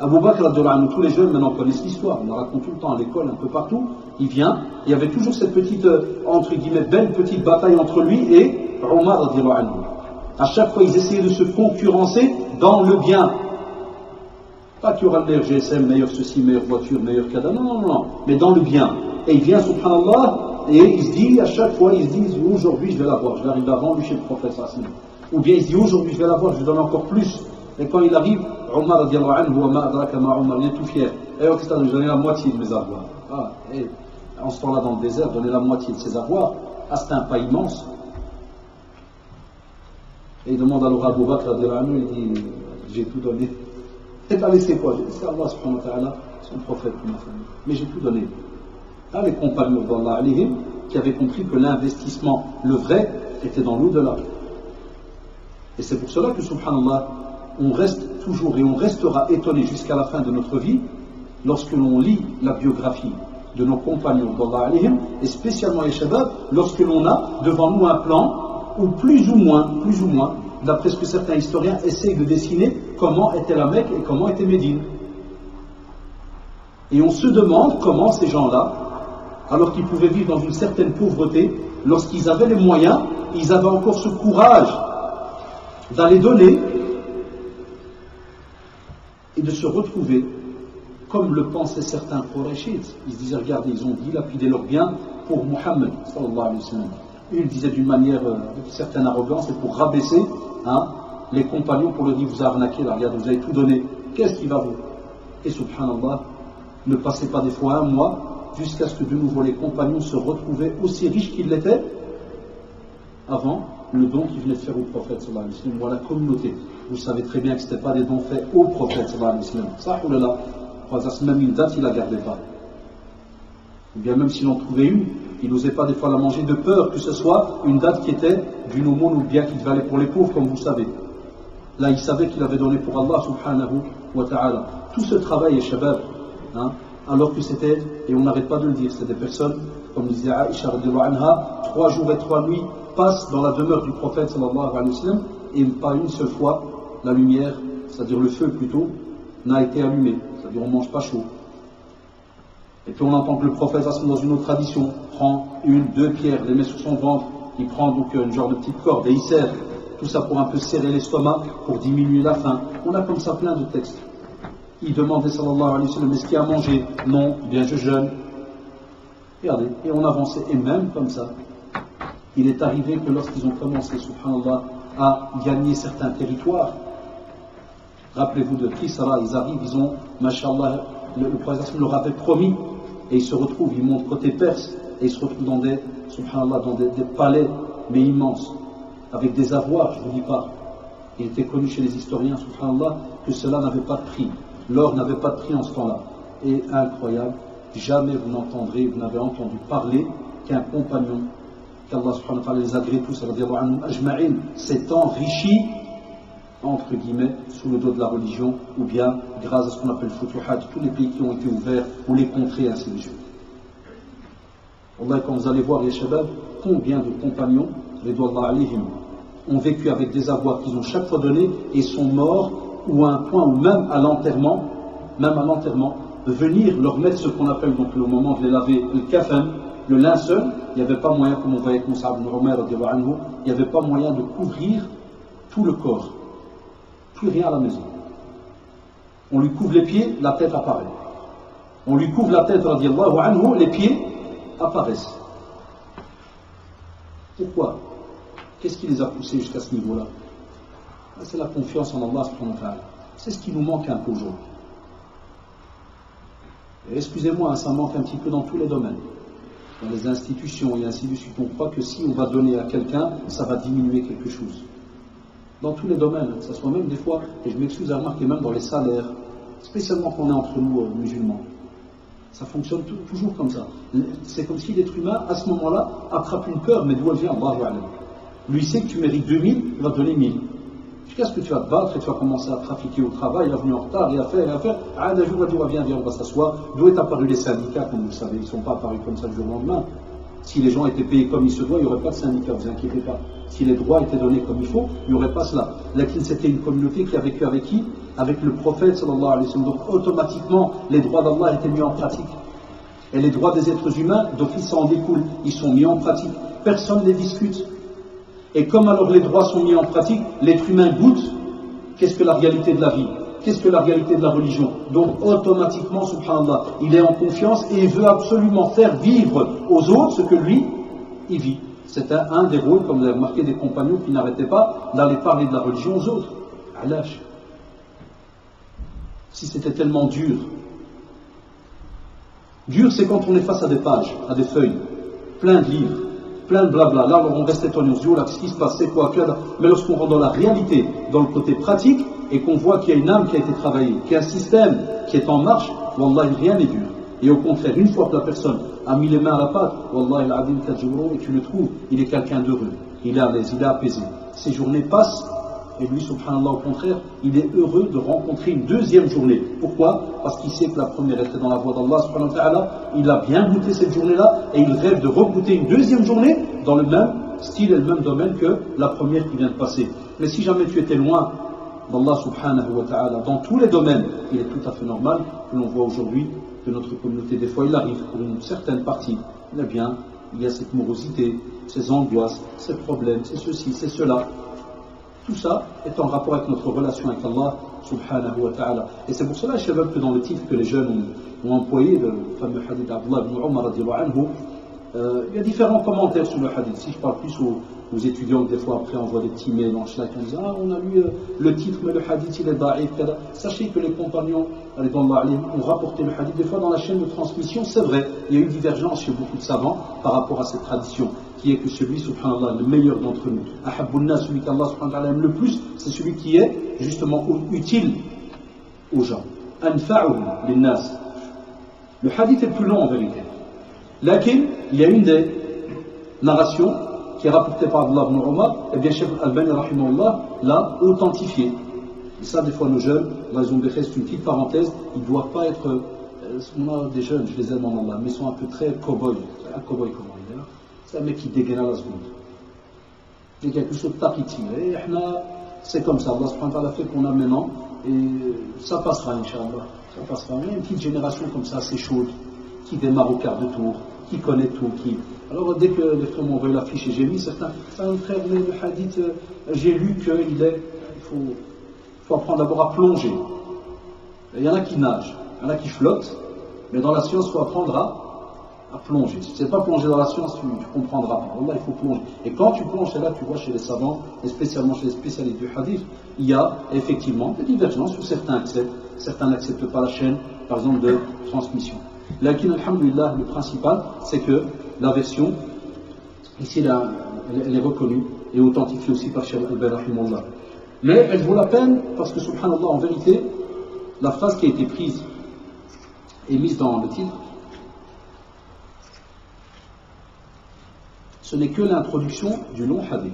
Abu Bakr, radiyallahu anhu, tous les jeunes maintenant connaissent l'histoire, on la raconte tout le temps à l'école, un peu partout, il vient, il y avait toujours cette petite, entre guillemets, belle petite bataille entre lui et Omar, radiyallahu anhu. À chaque fois, ils essayaient de se concurrencer dans le bien. Pas qu'il y aura le meilleur GSM, meilleur ceci, meilleure voiture, meilleur cadeau, non, mais dans le bien. Et il vient, subhanallah, et il se dit, à chaque fois, il se dit, aujourd'hui je vais l'avoir, je vais arriver avant lui chez le prophète sallallahu. Ou bien il se dit, aujourd'hui je vais l'avoir, je vais donner encore plus. Et quand il arrive, Omar, radiyallahu anhu, wa ma adraka ma Omar, il est tout fier. Et alors, je vais donner la moitié de mes avoirs. en ce temps-là dans le désert, donner la moitié de ses avoirs. Ah, c'était un pas immense. Et il demande alors à Abu Bakr, il dit, j'ai tout donné. Et t'as laissé quoi? J'ai dit, c'est Allah subhanahu wa ta'ala, son prophète qui m'a fait. Mais j'ai tout donné. Là, les compagnons d'Allah alayhim, qui avaient compris que l'investissement, le vrai, était dans l'au-delà. Et c'est pour cela que, subhanallah, on reste toujours et on restera étonné jusqu'à la fin de notre vie lorsque l'on lit la biographie de nos compagnons d'Allah alayhim, et spécialement les shabab, lorsque l'on a devant nous un plan où plus ou moins, d'après ce que certains historiens essayent de dessiner, comment était la Mecque et comment était Médine. Et on se demande comment ces gens-là, alors qu'ils pouvaient vivre dans une certaine pauvreté, lorsqu'ils avaient les moyens, ils avaient encore ce courage d'aller donner et de se retrouver comme le pensaient certains Qurayshites. Ils se disaient, regardez, ils ont dilapidé leurs biens pour Muhammad sallallahu alayhi wa sallam. Ils le disaient d'une manière, avec une certaine arrogance, et pour rabaisser les compagnons, pour leur dire, vous arnaquez, là, regardez, vous avez tout donné, qu'est-ce qui va vous? Et subhanallah, ne passez pas des fois un mois, jusqu'à ce que de nouveau les compagnons se retrouvaient aussi riches qu'ils l'étaient avant le don qu'ils venaient de faire au prophète sallallahu alayhi wa sallam, ou à la communauté. Vous savez très bien que ce n'était pas des dons faits au prophète sallallahu alayhi wa sallam. Ça, oh là là, même une date, il ne la gardait pas. Ou bien même s'il en trouvait une, il n'osait pas des fois la manger de peur que ce soit une date qui était d'une aumône ou bien qui devait aller pour les pauvres, comme vous savez. Là, il savait qu'il avait donné pour Allah subhanahu wa ta'ala. Tout ce travail est shabab, alors que c'était, et on n'arrête pas de le dire, c'était des personnes, comme disait Aïcha radhiyallahu anha, 3 jours et 3 nuits passent dans la demeure du prophète sallallahu alayhi wa sallam, et pas une seule fois la lumière, c'est-à-dire le feu plutôt, n'a été allumé, c'est-à-dire on ne mange pas chaud. Et puis on entend que le prophète, dans une autre tradition, prend 1, 2 pierres, les met sur son ventre, il prend donc une genre de petite corde et il serre, tout ça pour un peu serrer l'estomac, pour diminuer la faim. On a comme ça plein de textes. Il demandait sallallahu alayhi wa sallam, est-ce qu'il y a à manger? Non, bien je jeûne. Regardez, et on avançait, et même comme ça, il est arrivé que lorsqu'ils ont commencé, subhanallah, à gagner certains territoires, rappelez-vous de Kisra, ils arrivent, ils ont, mashallah, le prophète leur avait promis, et ils se retrouvent, ils montent côté Perse, et ils se retrouvent dans des, subhanallah, dans des palais, mais immenses, avec des avoirs, je ne vous dis pas. Il était connu chez les historiens, subhanallah, que cela n'avait pas de prix. L'or n'avait pas de prix en ce temps-là. Et incroyable, jamais vous n'entendrez, vous n'avez entendu parler qu'un compagnon, qu'Allah subhanahu wa ta'ala les agrée tous, s'est enrichi, entre guillemets, sous le dos de la religion, ou bien grâce à ce qu'on appelle Futuhat, tous les pays qui ont été ouverts, ou les contrées, ainsi de suite. Wallah, quand vous allez voir les shabab, combien de compagnons, ridwallah alayhim, ont vécu avec des avoirs qu'ils ont chaque fois donnés et sont morts, ou à un point où même à l'enterrement, venir leur mettre ce qu'on appelle donc le moment de les laver, le kafan, le linceul, il n'y avait pas moyen, comme on voyait avec Moussa ibn Umayr, il n'y avait pas moyen de couvrir tout le corps. Plus rien à la maison. On lui couvre les pieds, la tête apparaît. On lui couvre la tête, radiallahu anhu, les pieds apparaissent. Pourquoi? Qu'est-ce qui les a poussés jusqu'à ce niveau-là? C'est la confiance en Allah subhanahu wa ta'ala. C'est ce qui nous manque un peu aujourd'hui. Excusez-moi, ça manque un petit peu dans tous les domaines. Dans les institutions et ainsi de suite. On croit que si on va donner à quelqu'un, ça va diminuer quelque chose. Dans tous les domaines, ça soit même des fois, et je m'excuse à remarquer même dans les salaires, spécialement quand on est entre nous musulmans. Ça fonctionne toujours comme ça. C'est comme si l'être humain, à ce moment-là, attrape une peur, mais d'où elle vient, Allahu a'lam. Lui sait que tu mérites 2000, il va te donner 1000. Qu'est-ce que tu vas te battre et tu vas commencer à trafiquer au travail, il va venir en retard, et à faire. Un jour, il va dire, viens, on va s'asseoir. D'où est apparu les syndicats, comme vous le savez? Ils ne sont pas apparus comme ça du jour au lendemain. Si les gens étaient payés comme il se doit, il n'y aurait pas de syndicat, ne vous inquiétez pas. Si les droits étaient donnés comme il faut, il n'y aurait pas cela. Là, c'était une communauté qui a vécu avec qui? Avec le prophète, sallallahu alayhi wa sallam. Donc, automatiquement, les droits d'Allah étaient mis en pratique. Et les droits des êtres humains, d'office, ça en découle. Ils sont mis en pratique. Personne ne les discute. Et comme alors les droits sont mis en pratique, l'être humain goûte qu'est-ce que la réalité de la vie, qu'est-ce que la réalité de la religion. Donc automatiquement, subhanallah, il est en confiance et il veut absolument faire vivre aux autres ce que lui, il vit. C'était un des rôles, comme vous avez remarqué, des compagnons qui n'arrêtaient pas d'aller parler de la religion aux autres. À l'âge. Si c'était tellement dur Dur, c'est quand on est face à des pages, à des feuilles, plein de livres, plein de blabla. Là, on reste étonné, on se dit, oh là, qu'est-ce qui se passe, c'est quoi, mais lorsqu'on rentre dans la réalité, dans le côté pratique, et qu'on voit qu'il y a une âme qui a été travaillée, qu'il y a un système qui est en marche, wallahi, rien n'est dur. Et au contraire, une fois que la personne a mis les mains à la pâte, wallahi, al-adim tajuro, et tu le trouves, il est quelqu'un d'heureux, il est à l'aise, il est apaisé. Ces journées passent, et lui, subhanallah, au contraire, il est heureux de rencontrer une deuxième journée. Pourquoi? Parce qu'il sait que la première était dans la voie d'Allah, subhanahu wa ta'ala, il a bien goûté cette journée-là, et il rêve de regoûter une deuxième journée dans le même style et le même domaine que la première qui vient de passer. Mais si jamais tu étais loin d'Allah subhanahu wa ta'ala, dans tous les domaines, il est tout à fait normal que l'on voit aujourd'hui que notre communauté, des fois, il arrive pour une certaine partie, eh bien, il y a cette morosité, ces angoisses, ces problèmes, c'est ceci, c'est cela. Tout ça est en rapport avec notre relation avec Allah subhanahu wa ta'ala. Et c'est pour cela, je sais que dans le titre que les jeunes ont employé, le fameux hadith d'Abdullah ibn Umar radiallahu anhu, il y a différents commentaires sur le hadith. Si je parle plus aux étudiants, des fois après on voit des petits mails dans Slack en disant, ah, on a lu le titre, mais le hadith il est da'if. Sachez que les compagnons ont rapporté le hadith. Des fois dans la chaîne de transmission, c'est vrai, il y a eu divergence chez beaucoup de savants par rapport à cette tradition, qui est que celui, subhanallah, le meilleur d'entre nous, ahabbunna, celui qu'Allah subhanahu wa ta'ala aime le plus, c'est celui qui est justement utile aux gens. Anfa'uhum linnas. Le hadith est plus long en vérité. Lakin, il y a une des narrations qui est rapportée par Abdullah ibn Umar, et bien Cheikh Al-Albani rahimahullah l'a authentifié. Et ça, des fois, nos jeunes, raison de c'est une petite parenthèse, ils ne doivent pas être. On a des jeunes, je les aime en Allah, mais ils sont un peu très cow-boy. Un cow-boy, comment il est là? C'est un mec qui dégaine à la seconde. Il y a quelque chose de tapiti. Et c'est comme ça. Allah subhanahu wa ta'ala fait qu'on a maintenant, et ça passera, Inch'Allah. Ça passera. Il y a une petite génération comme ça, assez chaude, qui démarre au quart de tour, qui connaît tout, qui. Alors dès que les frères m'ont envoyé l'affiche et j'ai mis certains, un frère, le hadith, j'ai lu il faut apprendre d'abord à plonger. Il y en a qui nagent, il y en a qui flottent, mais dans la science, il faut apprendre à plonger. Si tu ne sais pas plonger dans la science, tu ne comprendras pas. Wallah, il faut plonger. Et quand tu plonges, c'est là que tu vois chez les savants, et spécialement chez les spécialistes du hadith, il y a effectivement des divergences où certains acceptent, certains n'acceptent pas la chaîne, par exemple, de transmission. Lakin, alhamdulillah, le principal, c'est que la version, ici, elle est reconnue et authentifiée aussi par Cheikh Al-Albani rahimahullah. Mais elle vaut la peine parce que, subhanallah, en vérité, la phrase qui a été prise et mise dans le titre, ce n'est que l'introduction du long hadith.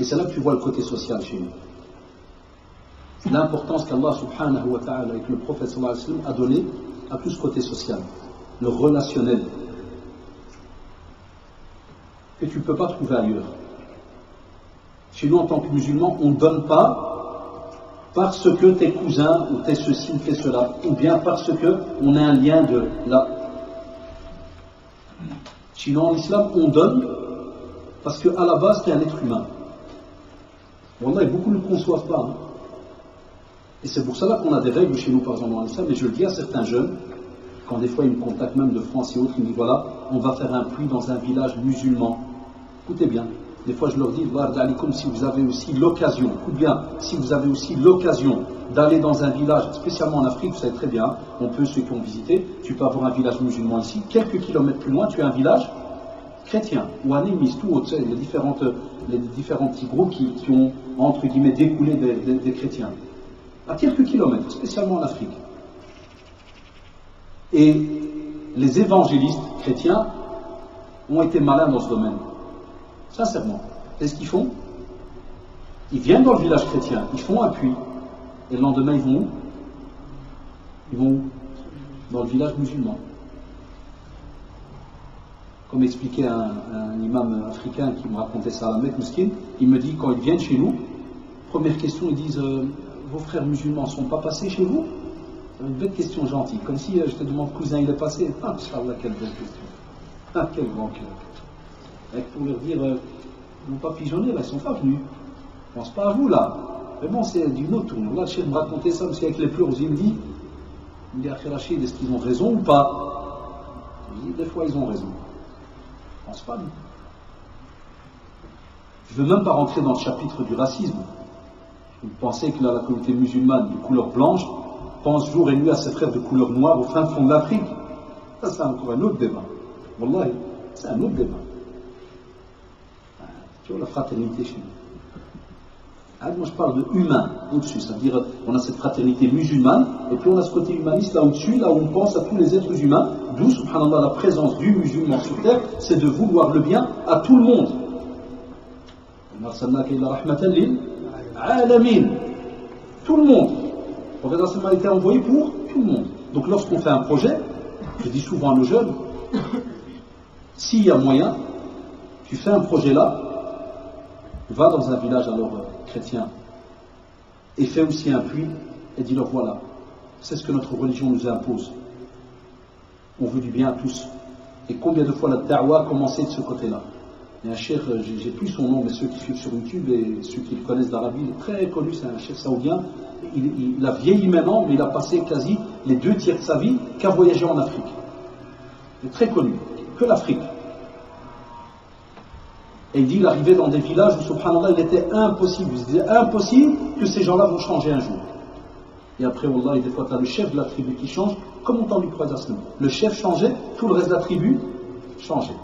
Et c'est là que tu vois le côté social chez nous. L'importance qu'Allah subhanahu wa ta'ala avec le prophète sallallahu alayhi wa sallam a donné à tout ce côté social, le relationnel, que tu ne peux pas trouver ailleurs. Chez nous, en tant que musulmans, on ne donne pas parce que t'es cousin, ou t'es ceci, ou t'es cela, ou bien parce qu'on a un lien de là. Chez nous, en islam, on donne parce qu'à la base, t'es un être humain. Wallah, beaucoup ne le conçoivent pas. Hein. Et c'est pour cela qu'on a des règles chez nous, par exemple, en islam, et je le dis à certains jeunes, quand des fois ils me contactent même de France et autres, ils me disent voilà, on va faire un puits dans un village musulman. Écoutez bien, des fois je leur dis, si vous avez aussi l'occasion, écoute bien, si vous avez aussi l'occasion d'aller dans un village, spécialement en Afrique, vous savez très bien, on peut, ceux qui ont visité, tu peux avoir un village musulman ici, quelques kilomètres plus loin, tu as un village chrétien, ou animiste, ou autre, les différents petits groupes qui ont, entre guillemets, découlé des chrétiens. À quelques kilomètres, spécialement en Afrique. Et les évangélistes chrétiens ont été malins dans ce domaine. Sincèrement. Qu'est-ce qu'ils font? Ils viennent dans le village chrétien, ils font un puits. Et le lendemain, ils vont où? Ils vont où? Dans le village musulman. Comme expliquait un imam africain qui me racontait ça à la Mecque, Mouskin, il me dit, quand ils viennent chez nous, première question, ils disent vos frères musulmans ne sont pas passés chez vous? Une belle question gentille, comme si je te demande cousin il est passé. Ah, Inch'Allah, quelle belle question. Ah, quel grand cœur. Pour leur dire, ils n'ont pas pigeonné, là, ils ne sont pas venus. Je ne pense pas à vous là. Mais bon, c'est d'une autre tournure. Là, le chef me racontait ça, parce qu'avec les pleurs, il me dit, Akhir Rachid, est-ce qu'ils ont raison ou pas? Je dis, des fois ils ont raison. Je ne pense pas, nous. Je ne veux même pas rentrer dans le chapitre du racisme. Vous pensez que là, la communauté musulmane de couleur blanche, pense jour et nuit à ses frères de couleur noire au fin fond de l'Afrique. Ça, c'est encore un autre débat. Wallahi, c'est un autre débat. Tu vois la fraternité chez nous. Ah, moi je parle de humain au-dessus, c'est-à-dire on a cette fraternité musulmane et puis on a ce côté humaniste là au-dessus, là où on pense à tous les êtres humains, d'où subhanallah la présence du musulman sur terre, c'est de vouloir le bien à tout le monde. Tout le monde. Le prophète a été envoyé pour tout le monde. Donc lorsqu'on fait un projet, je dis souvent à nos jeunes, s'il y a moyen, tu fais un projet là, va dans un village alors chrétien et fais aussi un puits et dis-leur voilà, c'est ce que notre religion nous impose. On veut du bien à tous. Et combien de fois la da'wa a commencé de ce côté-là? Il y a un cheikh, j'ai plus son nom, mais ceux qui suivent sur YouTube et ceux qui le connaissent d'Arabie, il est très connu, c'est un cheikh saoudien. Il a vieilli maintenant, mais il a passé quasi les 2 tiers de sa vie qu'à voyager en Afrique. Il est très connu, que l'Afrique. Et il dit, il arrivait dans des villages où, subhanallah, il était impossible. Il se disait impossible que ces gens-là vont changer un jour. Et après, wallah, des fois, tu as le chef de la tribu qui change, comme au temps du prophète sallallahu alayhi wa sallam. Le chef changeait, tout le reste de la tribu changeait.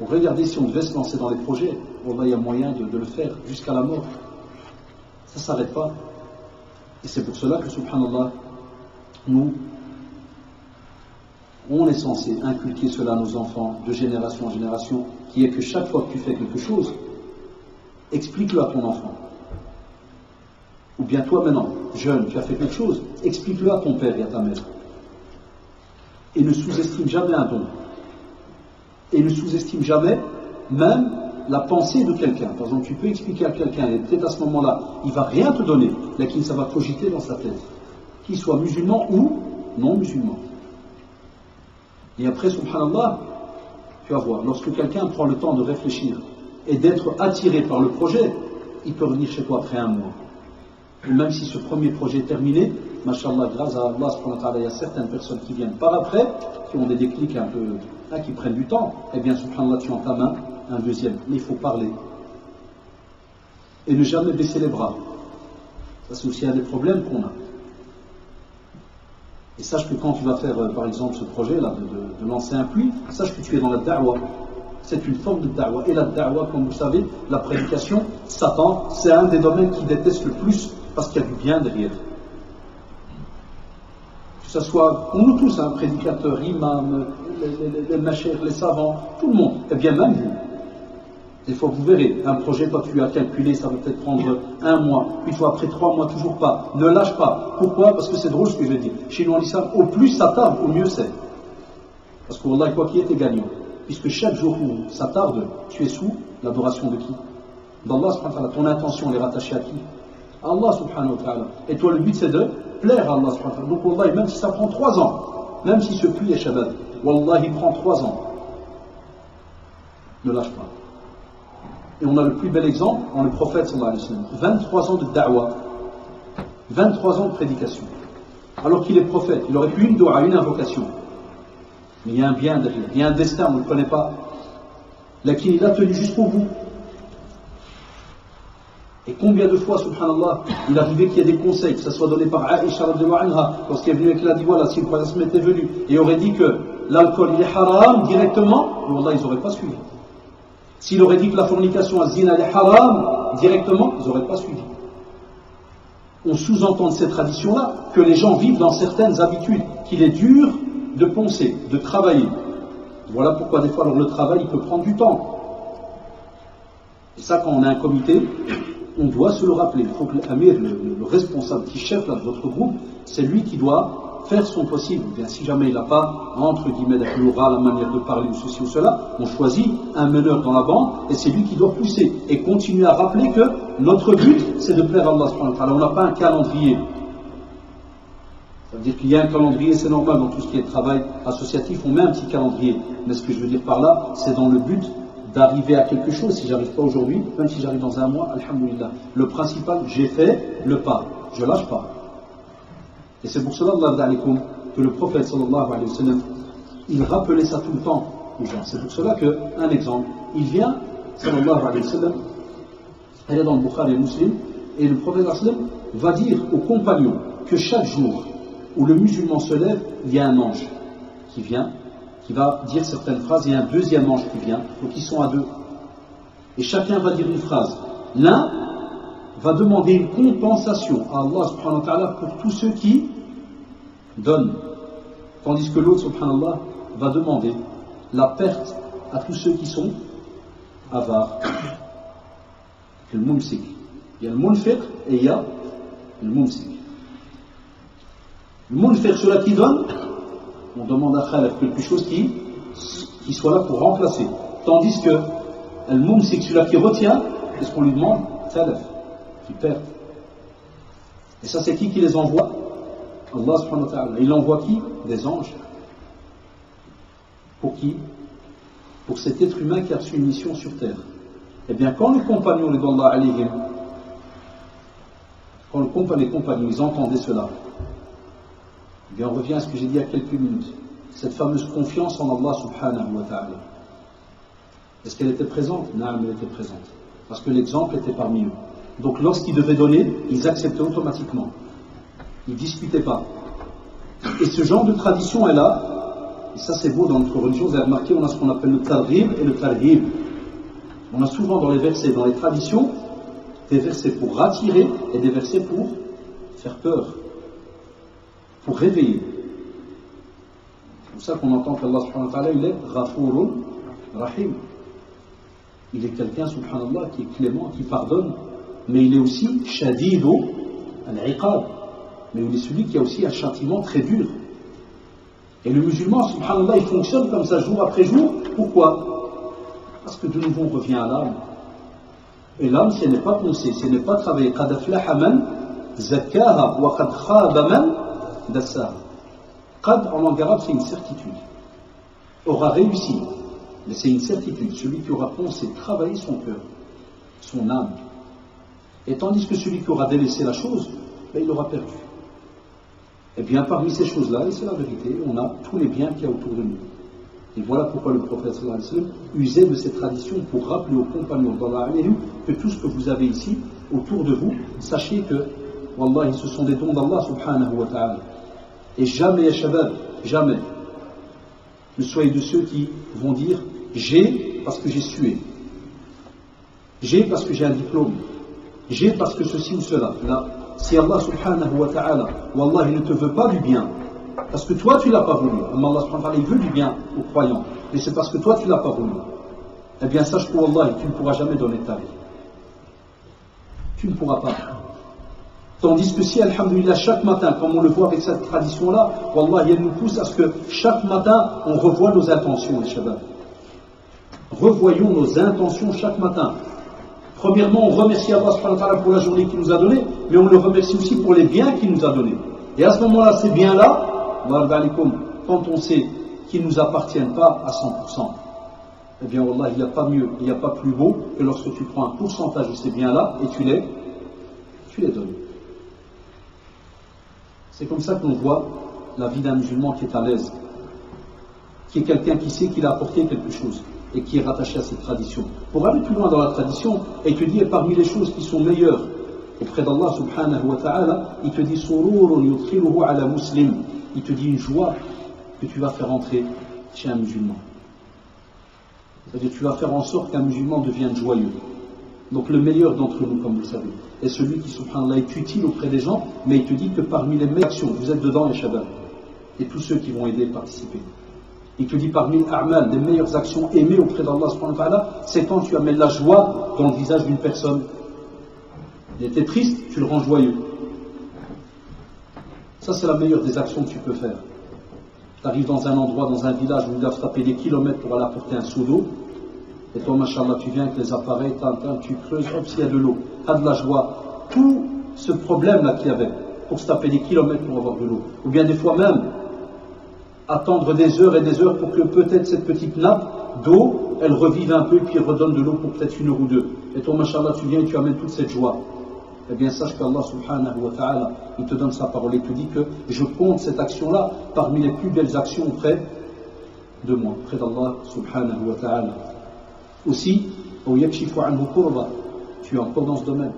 Donc regardez, si on devait se lancer dans les projets, wallah, il y a moyen de le faire jusqu'à la mort. Ça ne s'arrête pas. Et c'est pour cela que, subhanallah, nous, on est censé inculquer cela à nos enfants de génération en génération, qui est que chaque fois que tu fais quelque chose, explique-le à ton enfant. Ou bien toi maintenant, jeune, tu as fait quelque chose, explique-le à ton père et à ta mère. Et ne sous-estime jamais un don. Et ne sous-estime jamais même la pensée de quelqu'un. Par exemple, tu peux expliquer à quelqu'un, et peut-être à ce moment-là, il ne va rien te donner, mais qu'il ça va cogiter dans sa tête. Qu'il soit musulman ou non musulman. Et après, subhanallah, tu vas voir, lorsque quelqu'un prend le temps de réfléchir et d'être attiré par le projet, il peut revenir chez toi après un mois. Et même si ce premier projet est terminé, mashallah, grâce à Allah, subhanahu wa ta'ala, il y a certaines personnes qui viennent par après, qui ont des déclics un peu, qui prennent du temps, et bien, subhanallah, tu entames un deuxième. Mais il faut parler. Et ne jamais baisser les bras. Ça, c'est aussi un des problèmes qu'on a. Et sache que quand tu vas faire, par exemple, ce projet-là, de lancer un puits, sache que tu es dans la da'wa. C'est une forme de da'wa. Et la da'wa, comme vous savez, la prédication, Satan, c'est un des domaines qu'il déteste le plus, parce qu'il y a du bien derrière. Que ce soit, pour nous tous, un prédicateur, imam, les machères, les savants, tout le monde, et bien même vous. Des fois, vous verrez, un projet, toi, tu as calculé, ça va peut-être prendre 1 mois, puis toi, après 3 mois, toujours pas. Ne lâche pas. Pourquoi? Parce que c'est drôle ce que je vais dire. Chez nous, en islam, au plus ça tarde, au mieux c'est. Parce que, wallah, quoi qu'il y ait, t'es gagnant. Puisque chaque jour où ça tarde, tu es sous l'adoration de qui? D'Allah, subhanahu wa ta'ala. Ton intention, elle est rattachée à qui? À Allah, subhanahu wa ta'ala. Et toi, le but, c'est de plaire à Allah, subhanahu wa ta'ala. Donc, wallah, même si ça prend 3 ans, même si ce puits est shabbat, wallah, il prend 3 ans. Ne lâche pas. Et on a le plus bel exemple en le prophète sallallahu alayhi wa sallam. 23 ans de da'wa, 23 ans de prédication. Alors qu'il est prophète, il aurait pu une dua, une invocation. Mais il y a un bien derrière, il y a un destin, on ne le connaît pas. Laquelle il a tenu jusqu'au bout. Et combien de fois, subhanallah, il arrivait qu'il y ait des conseils, que ce soit donné par Aïcha radhiyallahu anha, lorsqu'elle est venue avec la dit voilà, si le prophète était venu et aurait dit que l'alcool il est haram directement, wallah, ils n'auraient pas suivi. S'il aurait dit que la fornication à zina est haram, directement, ils n'auraient pas suivi. On sous-entend de ces traditions-là que les gens vivent dans certaines habitudes, qu'il est dur de penser, de travailler. Voilà pourquoi des fois, alors, le travail, il peut prendre du temps. Et ça, quand on a un comité, on doit se le rappeler. Il faut que l'amir, le responsable, qui chef là, de votre groupe, c'est lui qui doit faire son possible. Bien, si jamais il n'a pas, entre guillemets, la manière de parler ou ceci ou cela, on choisit un meneur dans la bande et c'est lui qui doit pousser et continuer à rappeler que notre but, c'est de plaire à Allah subhanahu wa ta'ala. On n'a pas un calendrier. Ça veut dire qu'il y a un calendrier, c'est normal dans tout ce qui est travail associatif, on met un petit calendrier. Mais ce que je veux dire par là, c'est dans le but d'arriver à quelque chose. Si j'arrive pas aujourd'hui, même si j'arrive dans un mois, alhamdoulilah. Le principal, j'ai fait le pas. Je lâche pas. Et c'est pour cela, que le prophète sallallahu alayhi wa sallam, il rappelait ça tout le temps aux gens. C'est pour cela qu'un exemple, il vient, sallallahu alayhi wa sallam, elle est dans le Bukhari et Muslim, Et le prophète va dire aux compagnons que chaque jour où le musulman se lève, il y a un ange qui vient, qui va dire certaines phrases, et un deuxième ange qui vient, donc ils sont à deux. Et chacun va dire une phrase. L'un va demander une compensation à Allah subhanahu wa ta'ala pour tous ceux qui donnent, tandis que l'autre subhanallah va demander la perte à tous ceux qui sont avares. Le mumsik. Il y a le munfiq et il y a le mumsik. Le munfiq, celui qui donne, on demande à Khalaf quelque chose qui soit là pour remplacer. Tandis que le mumsik, celui qui retient, est-ce qu'on lui demande Khalaf, qui perd. Et ça, c'est qui les envoie? Allah subhanahu wa ta'ala. Il envoie qui? Des anges. Pour qui? Pour cet être humain qui a reçu une mission sur terre. Eh bien, quand les compagnons, les compagnons, ils entendaient cela, eh bien, on revient à ce que j'ai dit il y a quelques minutes. Cette fameuse confiance en Allah subhanahu wa ta'ala. Est-ce qu'elle était présente? Non, elle était présente. Parce que l'exemple était parmi eux. Donc, lorsqu'ils devaient donner, ils acceptaient automatiquement. Ils ne discutaient pas. Et ce genre de tradition est là. Et ça, c'est beau dans notre religion. Vous avez remarqué, on a ce qu'on appelle le targhib et le tarhib. On a souvent dans les versets, dans les traditions, des versets pour rattirer et des versets pour faire peur, pour réveiller. C'est pour ça qu'on entend qu'Allah subhanahu wa ta'ala, il est Ghafurun Rahim. Il est quelqu'un, subhanallah, qui est clément, qui pardonne, mais il est aussi Shadidu al-Iqab. Mais il est celui qui a aussi un châtiment très dur. Et le musulman, subhanallah, il fonctionne comme ça jour après jour. Pourquoi? Parce que de nouveau on revient à l'âme. Et l'âme, si elle n'est pas pensée, si elle n'est pas travaillée, qad aflaha man zakkaha wa qad khaba man dassaha. Qad en langue arabe, c'est une certitude. Aura réussi, mais c'est une certitude. Celui qui aura pensé, travaillé son cœur, son âme. Et tandis que celui qui aura délaissé la chose, ben, il aura perdu. Et bien parmi ces choses-là, et c'est la vérité, on a tous les biens qu'il y a autour de nous. Et voilà pourquoi le prophète sallallahu alayhi wa sallam usait de cette tradition pour rappeler aux compagnons que tout ce que vous avez ici, autour de vous, sachez que, wallah, ce sont des dons d'Allah subhanahu wa ta'ala. Et jamais, ya shabab, jamais, ne soyez de ceux qui vont dire j'ai parce que j'ai sué, j'ai parce que j'ai un diplôme, j'ai parce que ceci ou cela. Là, si Allah subhanahu wa ta'ala, wallah, il ne te veut pas du bien, parce que toi tu l'as pas voulu, mais Allah subhanahu wa ta'ala, il veut du bien aux croyants, mais c'est parce que toi tu l'as pas voulu, eh bien sache que wallah, tu ne pourras jamais donner ta vie. Tu ne pourras pas. Tandis que si, alhamdulillah, chaque matin, comme on le voit avec cette tradition-là, wallah, elle nous pousse à ce que chaque matin, on revoie nos intentions, les shabab. Revoyons nos intentions chaque matin. Premièrement, on remercie Allah subhanahu wa ta'ala pour la journée qu'il nous a donnée, mais on le remercie aussi pour les biens qu'il nous a donnés. Et à ce moment-là, ces biens-là, quand on sait qu'ils ne nous appartiennent pas à 100%, eh bien, wallah, il n'y a pas mieux, il n'y a pas plus beau que lorsque tu prends un pourcentage de ces biens-là et tu les donnes. C'est comme ça qu'on voit la vie d'un musulman qui est à l'aise, qui est quelqu'un qui sait qu'il a apporté quelque chose et qui est rattaché à cette tradition. Pour aller plus loin dans la tradition, et te dire parmi les choses qui sont meilleures auprès d'Allah subhanahu wa ta'ala, il te dit sururun yudkhiluhu ala muslim, il te dit une joie que tu vas faire entrer chez un musulman. C'est-à-dire tu vas faire en sorte qu'un musulman devienne joyeux. Donc le meilleur d'entre nous, comme vous le savez, est celui qui subhanallah est utile auprès des gens, mais il te dit que parmi les meilleures actions, vous êtes dedans les shabab, et tous ceux qui vont aider et participer. Il te dit parmi les a'mal, les meilleures actions aimées auprès d'Allah subhanahu wa ta'ala, c'est quand tu amènes la joie dans le visage d'une personne. Il était triste, tu le rends joyeux. Ça c'est la meilleure des actions que tu peux faire. Tu arrives dans un endroit, dans un village où ils doivent taper des kilomètres pour aller apporter un seau d'eau, et toi, machallah, tu viens avec les appareils, tu creuses, hop, s'il y a de l'eau, t'as de la joie. Tout ce problème-là qu'il y avait, pour se taper des kilomètres pour avoir de l'eau, ou bien des fois même, attendre des heures et des heures pour que peut-être cette petite nappe d'eau, elle revive un peu et puis elle redonne de l'eau pour peut-être 1 heure ou 2. Et toi, machallah, tu viens et tu amènes toute cette joie. Eh bien, sache qu'Allah subhanahu wa ta'ala, il te donne sa parole et te dit que je compte cette action-là parmi les plus belles actions auprès de moi, auprès d'Allah subhanahu wa ta'ala. Aussi, tu es encore dans ce domaine.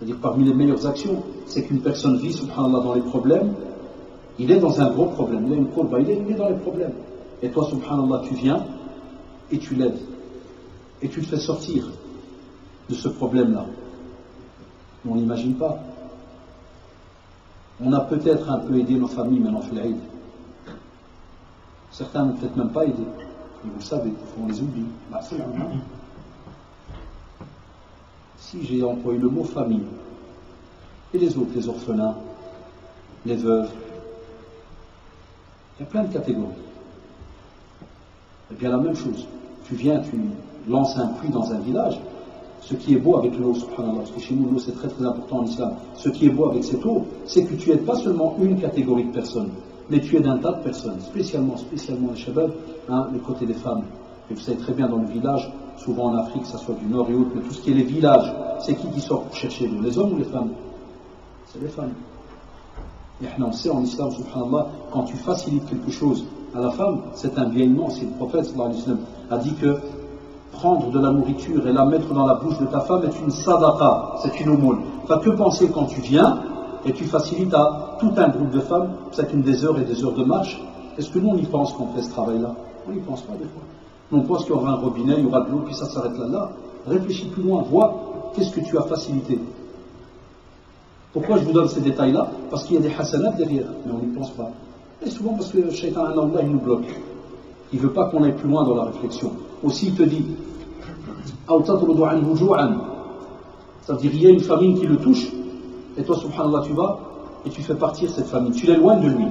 C'est-à-dire parmi les meilleures actions, c'est qu'une personne vit, subhanallah, dans les problèmes, il est dans un gros problème, il a une courbe, il est dans les problèmes. Et toi, subhanallah, tu viens et tu l'aides. Et tu te fais sortir de ce problème-là. On n'imagine pas. On a peut-être un peu aidé nos familles, mais on fait l'aide. Certains n'ont peut-être même pas aidé. Et vous le savez, on les oublie. Bah, c'est normal. Si j'ai employé le mot famille, et les autres, les orphelins, les veuves, il y a plein de catégories. Eh bien, la même chose. Tu viens, tu lances un puits dans un village. Ce qui est beau avec l'eau, subhanallah, parce que chez nous, l'eau, c'est très très important en islam. Ce qui est beau avec cette eau, c'est que tu aides pas seulement une catégorie de personnes, mais tu aides un tas de personnes, spécialement les shabab, le côté des femmes. Et vous savez très bien, dans le village, souvent en Afrique, que ce soit du nord et autres, mais tout ce qui est les villages, c'est qui sort pour chercher l'eau? Les hommes ou les femmes? C'est les femmes. Et on sait en islam, subhanallah, quand tu facilites quelque chose à la femme, c'est un bien immense. Et le prophète sallallahu alayhi wa sallam a dit que prendre de la nourriture et la mettre dans la bouche de ta femme est une sadaqa, c'est une aumône. Enfin, que penser quand tu viens et tu facilites à tout un groupe de femmes, c'est des heures et des heures de marche? Est-ce que nous on y pense quand on fait ce travail-là? On n'y pense pas des fois. Nous on pense qu'il y aura un robinet, il y aura de l'eau, puis ça s'arrête là. Réfléchis plus loin, vois qu'est-ce que tu as facilité. Pourquoi je vous donne ces détails-là? Parce qu'il y a des hasanats derrière, mais on n'y pense pas. Et souvent parce que le shaitan, Allah, il nous bloque. Il ne veut pas qu'on aille plus loin dans la réflexion. Aussi, il te dit, ça veut dire il y a une famine qui le touche, et toi, subhanallah, tu vas et tu fais partir cette famine. Tu l'éloignes de lui.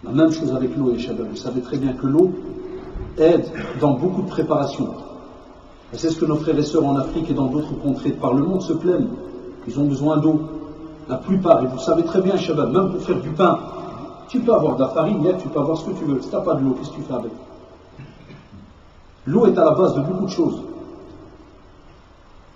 La même chose avec l'eau, les shabab. Vous savez très bien que l'eau aide dans beaucoup de préparations. Et c'est ce que nos frères et sœurs en Afrique et dans d'autres contrées par le monde se plaignent. Ils ont besoin d'eau. La plupart, et vous savez très bien, shabab, même pour faire du pain, tu peux avoir de la farine, tu peux avoir ce que tu veux. Si tu n'as pas de l'eau, qu'est-ce que tu fais avec? L'eau est à la base de beaucoup de choses.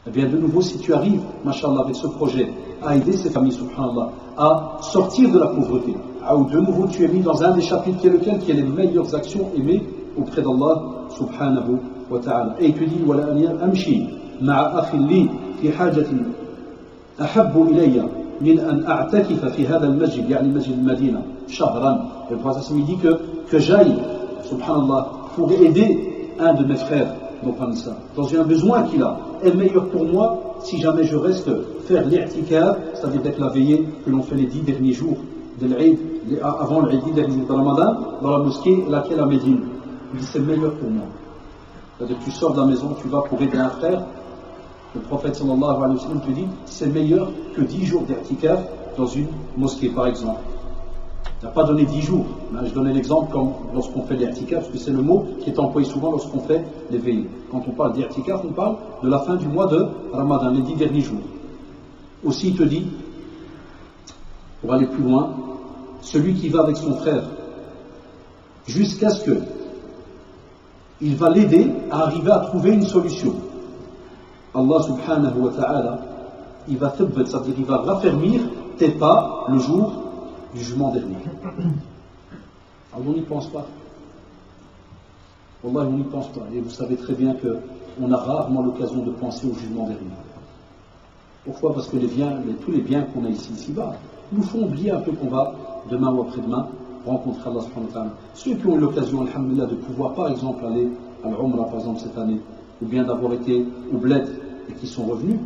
Eh bien, de nouveau, si tu arrives, mashallah, avec ce projet, à aider ces familles, subhanallah, à sortir de la pauvreté, ou de nouveau, tu es mis dans un des chapitres qui est lequel, qui est les meilleures actions aimées auprès d'Allah, subhanahu wa ta'ala. Et il te dit, wala amshi ma'a akhi li fi hajatin ahabbu ilayya min an a'takifa fi hadha al-masjid, yani masjid al-Madina, shahran. Le prophète il dit que j'aille, subhanallah, pour aider un de mes frères dans un besoin qu'il a, est meilleur pour moi si jamais je reste faire l'i'tikaf, c'est-à-dire d'être la veillée que l'on fait les 10 derniers jours de l'Eid, avant les 10 derniers jours de Ramadan, dans la mosquée, laquelle à Médine. Il dit c'est meilleur pour moi. C'est-à-dire que tu sors de la maison, tu vas pour aider un frère, le prophète sallallahu alayhi wa sallam te dit c'est meilleur que 10 jours d'i'tikaf dans une mosquée par exemple. Il n'a pas donné 10 jours. Je donnais l'exemple comme lorsqu'on fait l'i'tikaf, parce que c'est le mot qui est employé souvent lorsqu'on fait les veillées. Quand on parle d'i'tikaf, on parle de la fin du mois de Ramadan, les 10 derniers jours. Aussi, il te dit, pour aller plus loin, celui qui va avec son frère jusqu'à ce que il va l'aider à arriver à trouver une solution. Allah subhanahu wa ta'ala, il va thabbat, c'est-à-dire il va raffermir tes pas le jour du jugement dernier. Alors on n'y pense pas. Wallah, on n'y pense pas. Et vous savez très bien qu'on a rarement l'occasion de penser au jugement dernier. Pourquoi? Parce que tous les biens qu'on a ici-bas nous font oublier un peu qu'on va, demain ou après-demain, rencontrer Allah subhanahu wa ta'ala. Ceux qui ont eu l'occasion, alhamdulillah, de pouvoir par exemple aller à l'Umrah par exemple cette année, ou bien d'avoir été au Bled et qui sont revenus,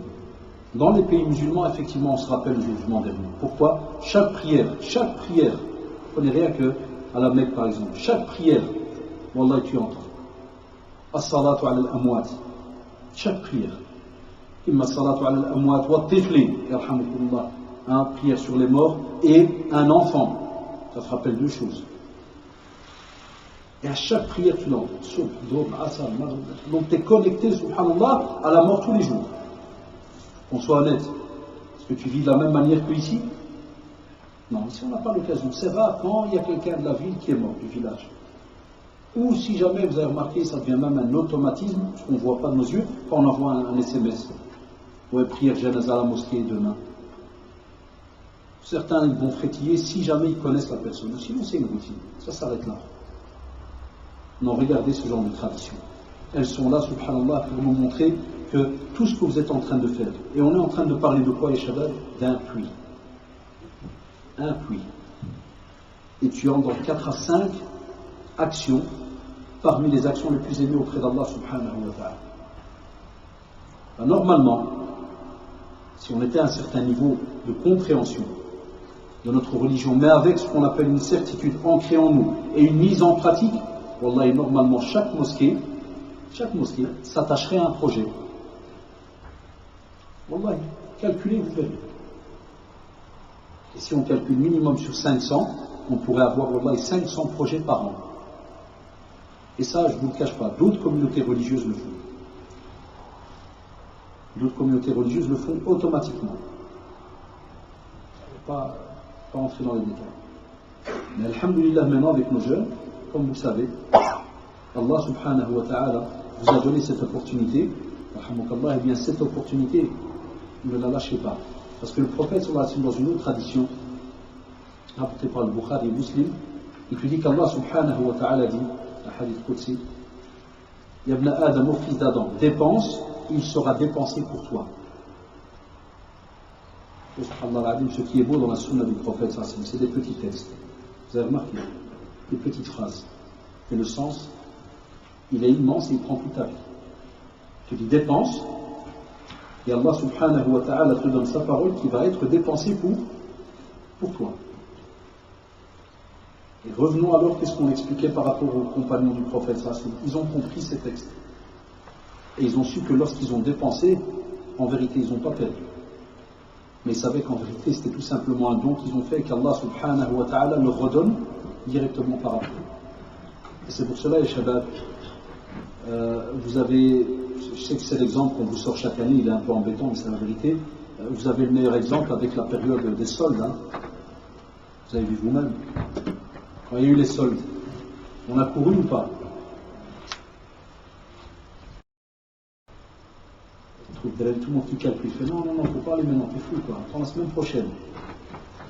dans les pays musulmans, effectivement, on se rappelle du jugement dernier. Pourquoi? Chaque prière, prenez rien que à la Mecque par exemple, chaque prière, wallah tu entends. As-salatu ala al-amwat, chaque prière. Imma as-salatu ala al-amwat wa tifli, yarhamukumullah, prière sur les morts, et un enfant. Ça te rappelle deux choses. Et à chaque prière, tu l'entends. Donc tu es connecté, subhanallah, à la mort tous les jours. Qu'on soit honnête. Est-ce que tu vis de la même manière que ici? Non, ici on n'a pas l'occasion. C'est rare quand il y a quelqu'un de la ville qui est mort, du village. Ou si jamais vous avez remarqué, ça devient même un automatisme, ce qu'on ne voit pas de nos yeux, quand on envoie un SMS. Ouais, prière janaza à la mosquée demain. Certains ils vont frétiller si jamais ils connaissent la personne. Sinon c'est une routine. Ça s'arrête là. Non, regardez ce genre de traditions. Elles sont là, subhanallah, pour nous montrer que tout ce que vous êtes en train de faire, et on est en train de parler de quoi, les Shabbat? D'un puits. Un puits. Et tu entres dans 4 à 5 actions parmi les actions les plus aimées auprès d'Allah subhanahu wa ta'ala. Normalement, si on était à un certain niveau de compréhension de notre religion, mais avec ce qu'on appelle une certitude ancrée en nous et une mise en pratique, wallahi, normalement chaque mosquée s'attacherait à un projet. Wallahi, calculez, vous verrez. Et si on calcule minimum sur 500, on pourrait avoir wallahi 500 projets par an. Et ça, je ne vous le cache pas, d'autres communautés religieuses le font. D'autres communautés religieuses le font automatiquement. Pas entrer dans les détails. Mais alhamdulillah, maintenant avec nos jeunes, comme vous le savez, Allah subhanahu wa ta'ala vous a donné cette opportunité. Et bien cette opportunité, ne la lâchez pas. Parce que le prophète sallallahu alayhi wa sallam, dans une autre tradition, rapportée par le Bukhari et Muslim, il lui dit qu'Allah subhanahu wa ta'ala dit, un hadith Qudsi, Ya ibn Adam, au fils d'Adam, dépense, il sera dépensé pour toi. Ce qui est beau dans la sunna du prophète, c'est des petits textes. Vous avez remarqué, des petites phrases. Et le sens, il est immense et il prend toute ta vie. Tu dis dépense, et Allah subhanahu wa ta'ala te donne sa parole qui va être dépensée pour toi. Et revenons alors, qu'est-ce qu'on expliquait par rapport aux compagnons du prophète. Ils ont compris ces textes. Et ils ont su que lorsqu'ils ont dépensé, en vérité, ils n'ont pas perdu. Mais ils savaient qu'en vérité, c'était tout simplement un don qu'ils ont fait et qu'Allah subhanahu wa ta'ala leur redonne directement par après. Et c'est pour cela, les Shabbat, vous avez, je sais que c'est l'exemple qu'on vous sort chaque année, il est un peu embêtant, mais c'est la vérité. Vous avez le meilleur exemple avec la période des soldes. Hein. Vous avez vu vous-même. Quand il y a eu les soldes, on a couru ou pas? Tout le monde qui calcule, fait non, il ne faut pas aller maintenant, t'es fou, quoi. Attends la semaine prochaine.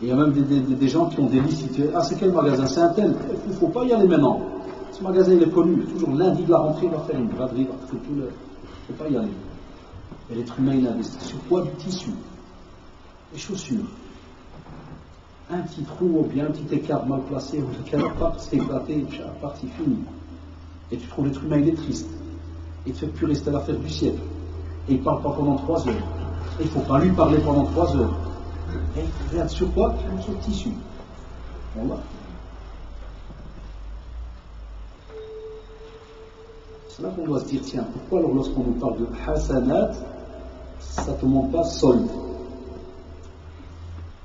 Et il y a même des gens qui ont des listes, c'est quel magasin? C'est un tel, il ne faut pas y aller maintenant. Ce magasin il est connu, toujours lundi de la rentrée, il va faire une braderie, il ne faut pas y aller. Et l'être humain il investit sur quoi? Du tissu, les chaussures. Un petit trou ou bien un petit écart mal placé, ou lequel part s'est éclaté, partie finie. Et tu trouves l'être humain il est triste. Il te fait plus rester l'affaire du siècle. Et il ne parle pas pendant 3 heures. Et il ne faut pas lui parler pendant 3 heures. Et il regarde sur quoi? Sur le tissu. Voilà. C'est là qu'on doit se dire, tiens, pourquoi alors lorsqu'on nous parle de hasanat, ça ne te montre pas solde?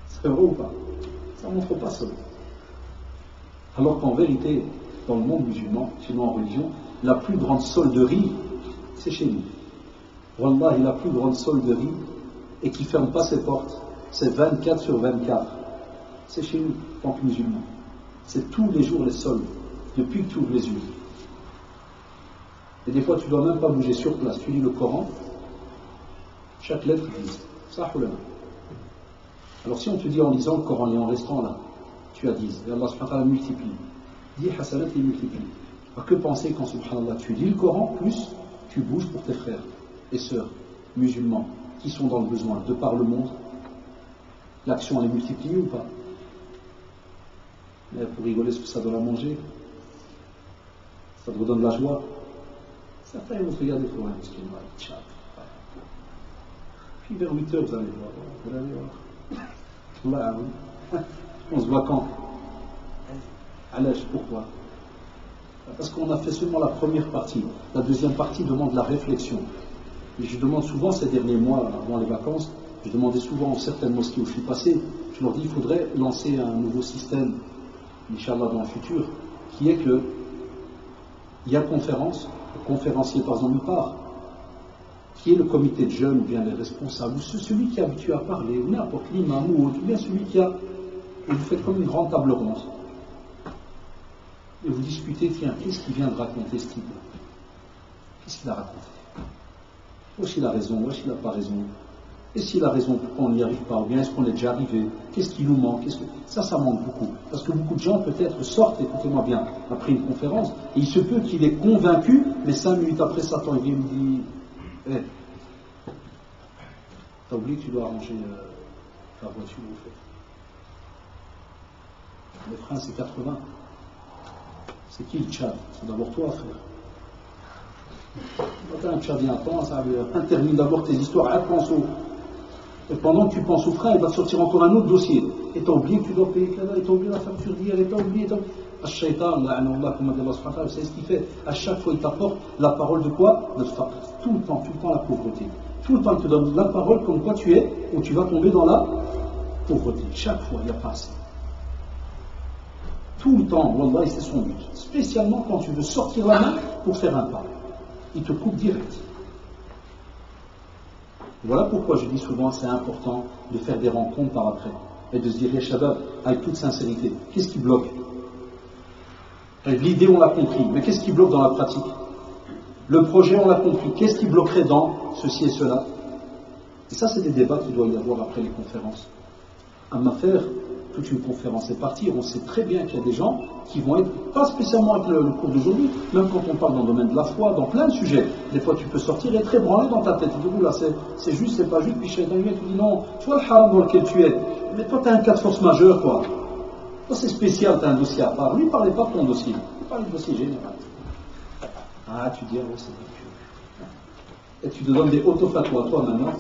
C'est vrai ou pas? Ça ne montre pas solde. Alors qu'en vérité, dans le monde musulman, chez nous en religion, la plus grande solderie, c'est chez nous. Wallah, la plus grande solderie, et qui ne ferme pas ses portes, c'est 24 sur 24. C'est chez nous, en tant que musulmans. C'est tous les jours les soldes, depuis que tu ouvres les yeux. Et des fois, tu ne dois même pas bouger sur place. Tu lis le Coran, chaque lettre dit ça ou là. Alors si on te dit en lisant le Coran et en restant là, tu as 10, et Allah subhanahu wa ta'ala multiplie. 10 hasanat et multiplie. Alors que penser quand subhanallah tu lis le Coran, plus tu bouges pour tes frères et sœurs musulmans qui sont dans le besoin de par le monde, l'action elle est multipliée ou pas? Mais pour rigoler, ce que ça donne à manger, ça te redonne de la joie. Certains vont te regarder pour un petit chat. Puis vers 8 heures, vous allez voir. Là, on se voit quand? Allège, pourquoi? Parce qu'on a fait seulement la première partie. La deuxième partie demande la réflexion. Et je demande souvent ces derniers mois, avant les vacances, je demandais souvent aux certaines mosquées où je suis passé, je leur dis il faudrait lancer un nouveau système, Inch'Allah dans le futur, qui est que il y a conférence, le conférencier par exemple il part, qui est le comité de jeunes ou bien les responsables, ou celui qui est habitué à parler, ou n'importe l'imam ou autre, ou bien celui qui a, et vous faites comme une grande table ronde. Et vous discutez, tiens, qu'est-ce qu'il vient de raconter ce type-là? Qu'est-ce qu'il a raconté? Ou s'il a raison, ou s'il n'a pas raison. Et s'il a raison, pourquoi on n'y arrive pas? Ou bien est-ce qu'on est déjà arrivé? Qu'est-ce qui nous manque? Ça manque beaucoup. Parce que beaucoup de gens peut-être sortent, écoutez-moi bien, après une conférence, et il se peut qu'il est convaincu, mais 5 minutes après Satan, il vient me dire T'as oublié que tu dois arranger ta voiture au fait. Les freins c'est 80. C'est qui le Tchad? C'est d'abord toi, frère. Quand un Tchadien attend, ça termine d'abord tes histoires, et pendant que tu penses au frein, il va te sortir encore un autre dossier. Et t'as oublié que tu dois payer Canada, et t'as oublié la facture d'hier, et t'as oublié. Al-Shaytan, comme a dit Allah subhanahu wa ta'ala, c'est ce qu'il fait. À chaque fois, il t'apporte la parole de quoi? De faqr. Tout le temps la pauvreté. Tout le temps, il te donne la parole comme quoi tu es, ou tu vas tomber dans la pauvreté. Chaque fois, il n'y a pas assez. Tout le temps, Wallah, c'est son but. Spécialement quand tu veux sortir la main pour faire un pas. Il te coupe direct. Voilà pourquoi je dis souvent c'est important de faire des rencontres par après et de se dire, Shabab, avec toute sincérité, qu'est-ce qui bloque? L'idée on l'a compris, mais qu'est-ce qui bloque dans la pratique? Le projet on l'a compris, qu'est-ce qui bloquerait dans ceci et cela? Et ça c'est des débats qu'il doit y avoir après les conférences. À m'affaire, toute une conférence est partie, on sait très bien qu'il y a des gens qui vont être, pas spécialement avec le cours d'aujourd'hui, même quand on parle dans le domaine de la foi, dans plein de sujets, des fois tu peux sortir et être ébranlé dans ta tête, tu dis, là c'est juste, c'est pas juste, puis chez tu dis non, tu vois le haram dans lequel tu es, mais toi tu as un cas de force majeure quoi, toi c'est spécial, tu as un dossier à part, lui parlait pas de ton dossier, il parlait du dossier général. Ah tu dis, oh c'est vrai, et tu te donnes des auto-fatwas toi maintenant.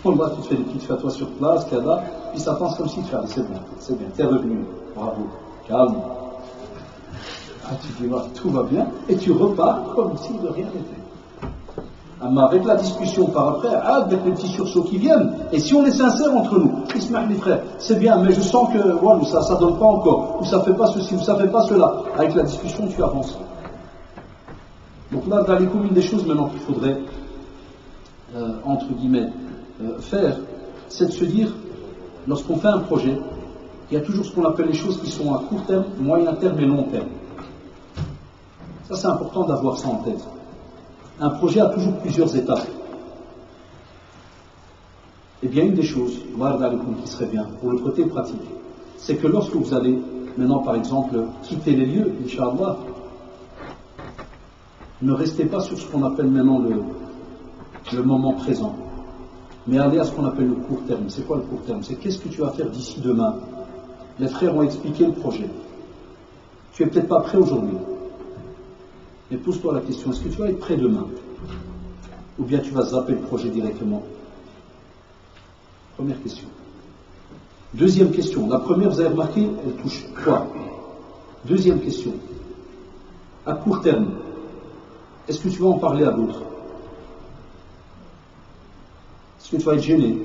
Là, tu te fais des petites fatwas sur place, Kada, puis ça pense comme si tu fais, c'est bien, t'es revenu, bravo, calme. Ah, tu dis, tout va bien, et tu repars comme si de rien n'était. Ah, mais avec la discussion par après, avec les petits sursauts qui viennent, et si on est sincère entre nous, Ismaël, mes frères, c'est bien, mais je sens que voilà, ça donne pas encore, ou ça fait pas ceci, ou ça fait pas cela. Avec la discussion, tu avances. Donc là, dans les communes des choses maintenant qu'il faudrait, entre guillemets, faire, c'est de se dire, lorsqu'on fait un projet, il y a toujours ce qu'on appelle les choses qui sont à court terme, moyen terme et long terme. Ça c'est important d'avoir ça en tête. Un projet a toujours plusieurs étapes. Et bien une des choses, qui serait bien, pour le côté pratique, c'est que lorsque vous allez maintenant par exemple quitter les lieux, Inch'Allah, ne restez pas sur ce qu'on appelle maintenant le moment présent. Mais allez à ce qu'on appelle le court terme. C'est quoi le court terme? C'est qu'est-ce que tu vas faire d'ici demain? Les frères ont expliqué le projet. Tu n'es peut-être pas prêt aujourd'hui. Mais pose-toi la question, est-ce que tu vas être prêt demain? Ou bien tu vas zapper le projet directement? Première question. Deuxième question. La première, vous avez remarqué, elle touche quoi? Deuxième question. À court terme, est-ce que tu vas en parler à d'autres? Est-ce que tu vas être gêné?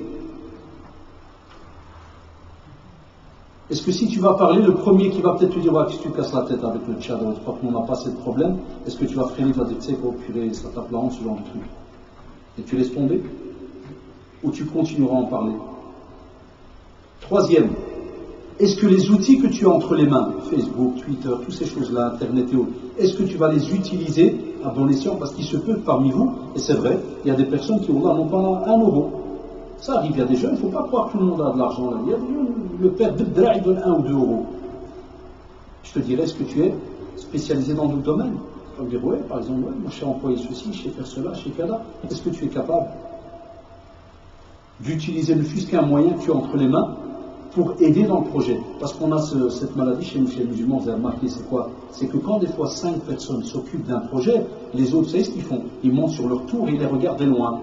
Est-ce que si tu vas parler, le premier qui va peut-être te dire ouais, si tu casses la tête avec le Tchad, je crois qu'on n'a pas assez de problème, est-ce que tu vas freiner, tu vas dire tu sais quoi, purée, ça tape la honte, ce genre de truc? Et tu laisses tomber? Ou tu continueras à en parler? Troisième, est-ce que les outils que tu as entre les mains, Facebook, Twitter, toutes ces choses-là, Internet et autres, est-ce que tu vas les utiliser à bon escient? Parce qu'il se peut que parmi vous, et c'est vrai, il y a des personnes qui n'ont pas un euro. Ça arrive, il y a des jeunes, il ne faut pas croire que tout le monde a de l'argent là. Il y a le père de Dra, il donne 1 ou 2 euros. Je te dirais, est-ce que tu es spécialisé dans d'autres domaines? Tu vas me dire, ouais, par exemple, ouais, moi je sais employer ceci, je sais faire cela, je sais faire là. Est-ce que tu es capable d'utiliser ne fût-ce qu'un moyen que tu as entre les mains pour aider dans le projet? Parce qu'on a cette maladie chez nous, chez les musulmans, vous avez remarqué, c'est quoi? C'est que quand des fois 5 personnes s'occupent d'un projet, les autres, vous savez ce qu'ils font? Ils montent sur leur tour et ils les regardent de loin.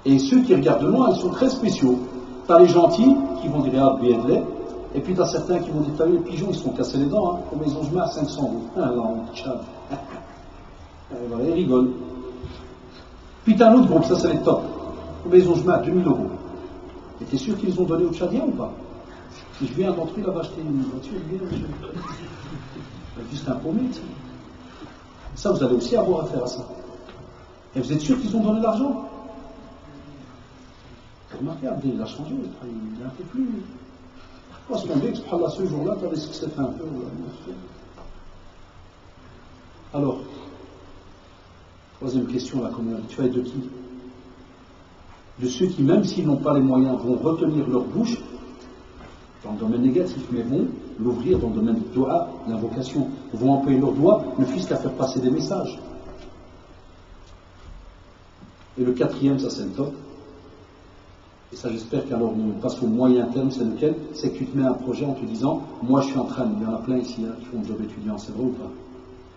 Et ceux qui regardent de loin, ils sont très spéciaux. Tu as les gentils qui vont dire ah, bien de lait, et puis tu as certains qui vont dire t'as vu les pigeons, ils se sont cassés les dents, hein, comme ils ont joué à 500 euros. Ah là, on tchad. Ils rigolent. Puis tu as un autre groupe, ça c'est les tops. Comme ils ont joué à 2000 euros. Et tu es sûr qu'ils ont donné aux Tchadiens ou pas? Si je viens d'entre eux, là, va acheter une voiture, juste un paumé, ça, vous allez aussi avoir affaire à ça. Et vous êtes sûr qu'ils ont donné l'argent? Remarquez, Abdel, il a changé, il est un peu plus. Parce qu'on dit que ce jour-là, tu avais ce qui s'est fait un peu. Alors, troisième question, là, comme tu vas être de qui? De ceux qui, même s'ils n'ont pas les moyens, vont retenir leur bouche dans le domaine négatif, mais vont l'ouvrir dans le domaine du doha, l'invocation, vont employer leurs doigts, ne fût-ce qu'à faire passer des messages. Et le quatrième, ça c'est le top, Et ça, j'espère qu'alors on passe au moyen terme, c'est lequel? C'est que tu te mets un projet en te disant, moi je suis en train, il y en a plein ici qui font le job étudiant, c'est vrai ou pas?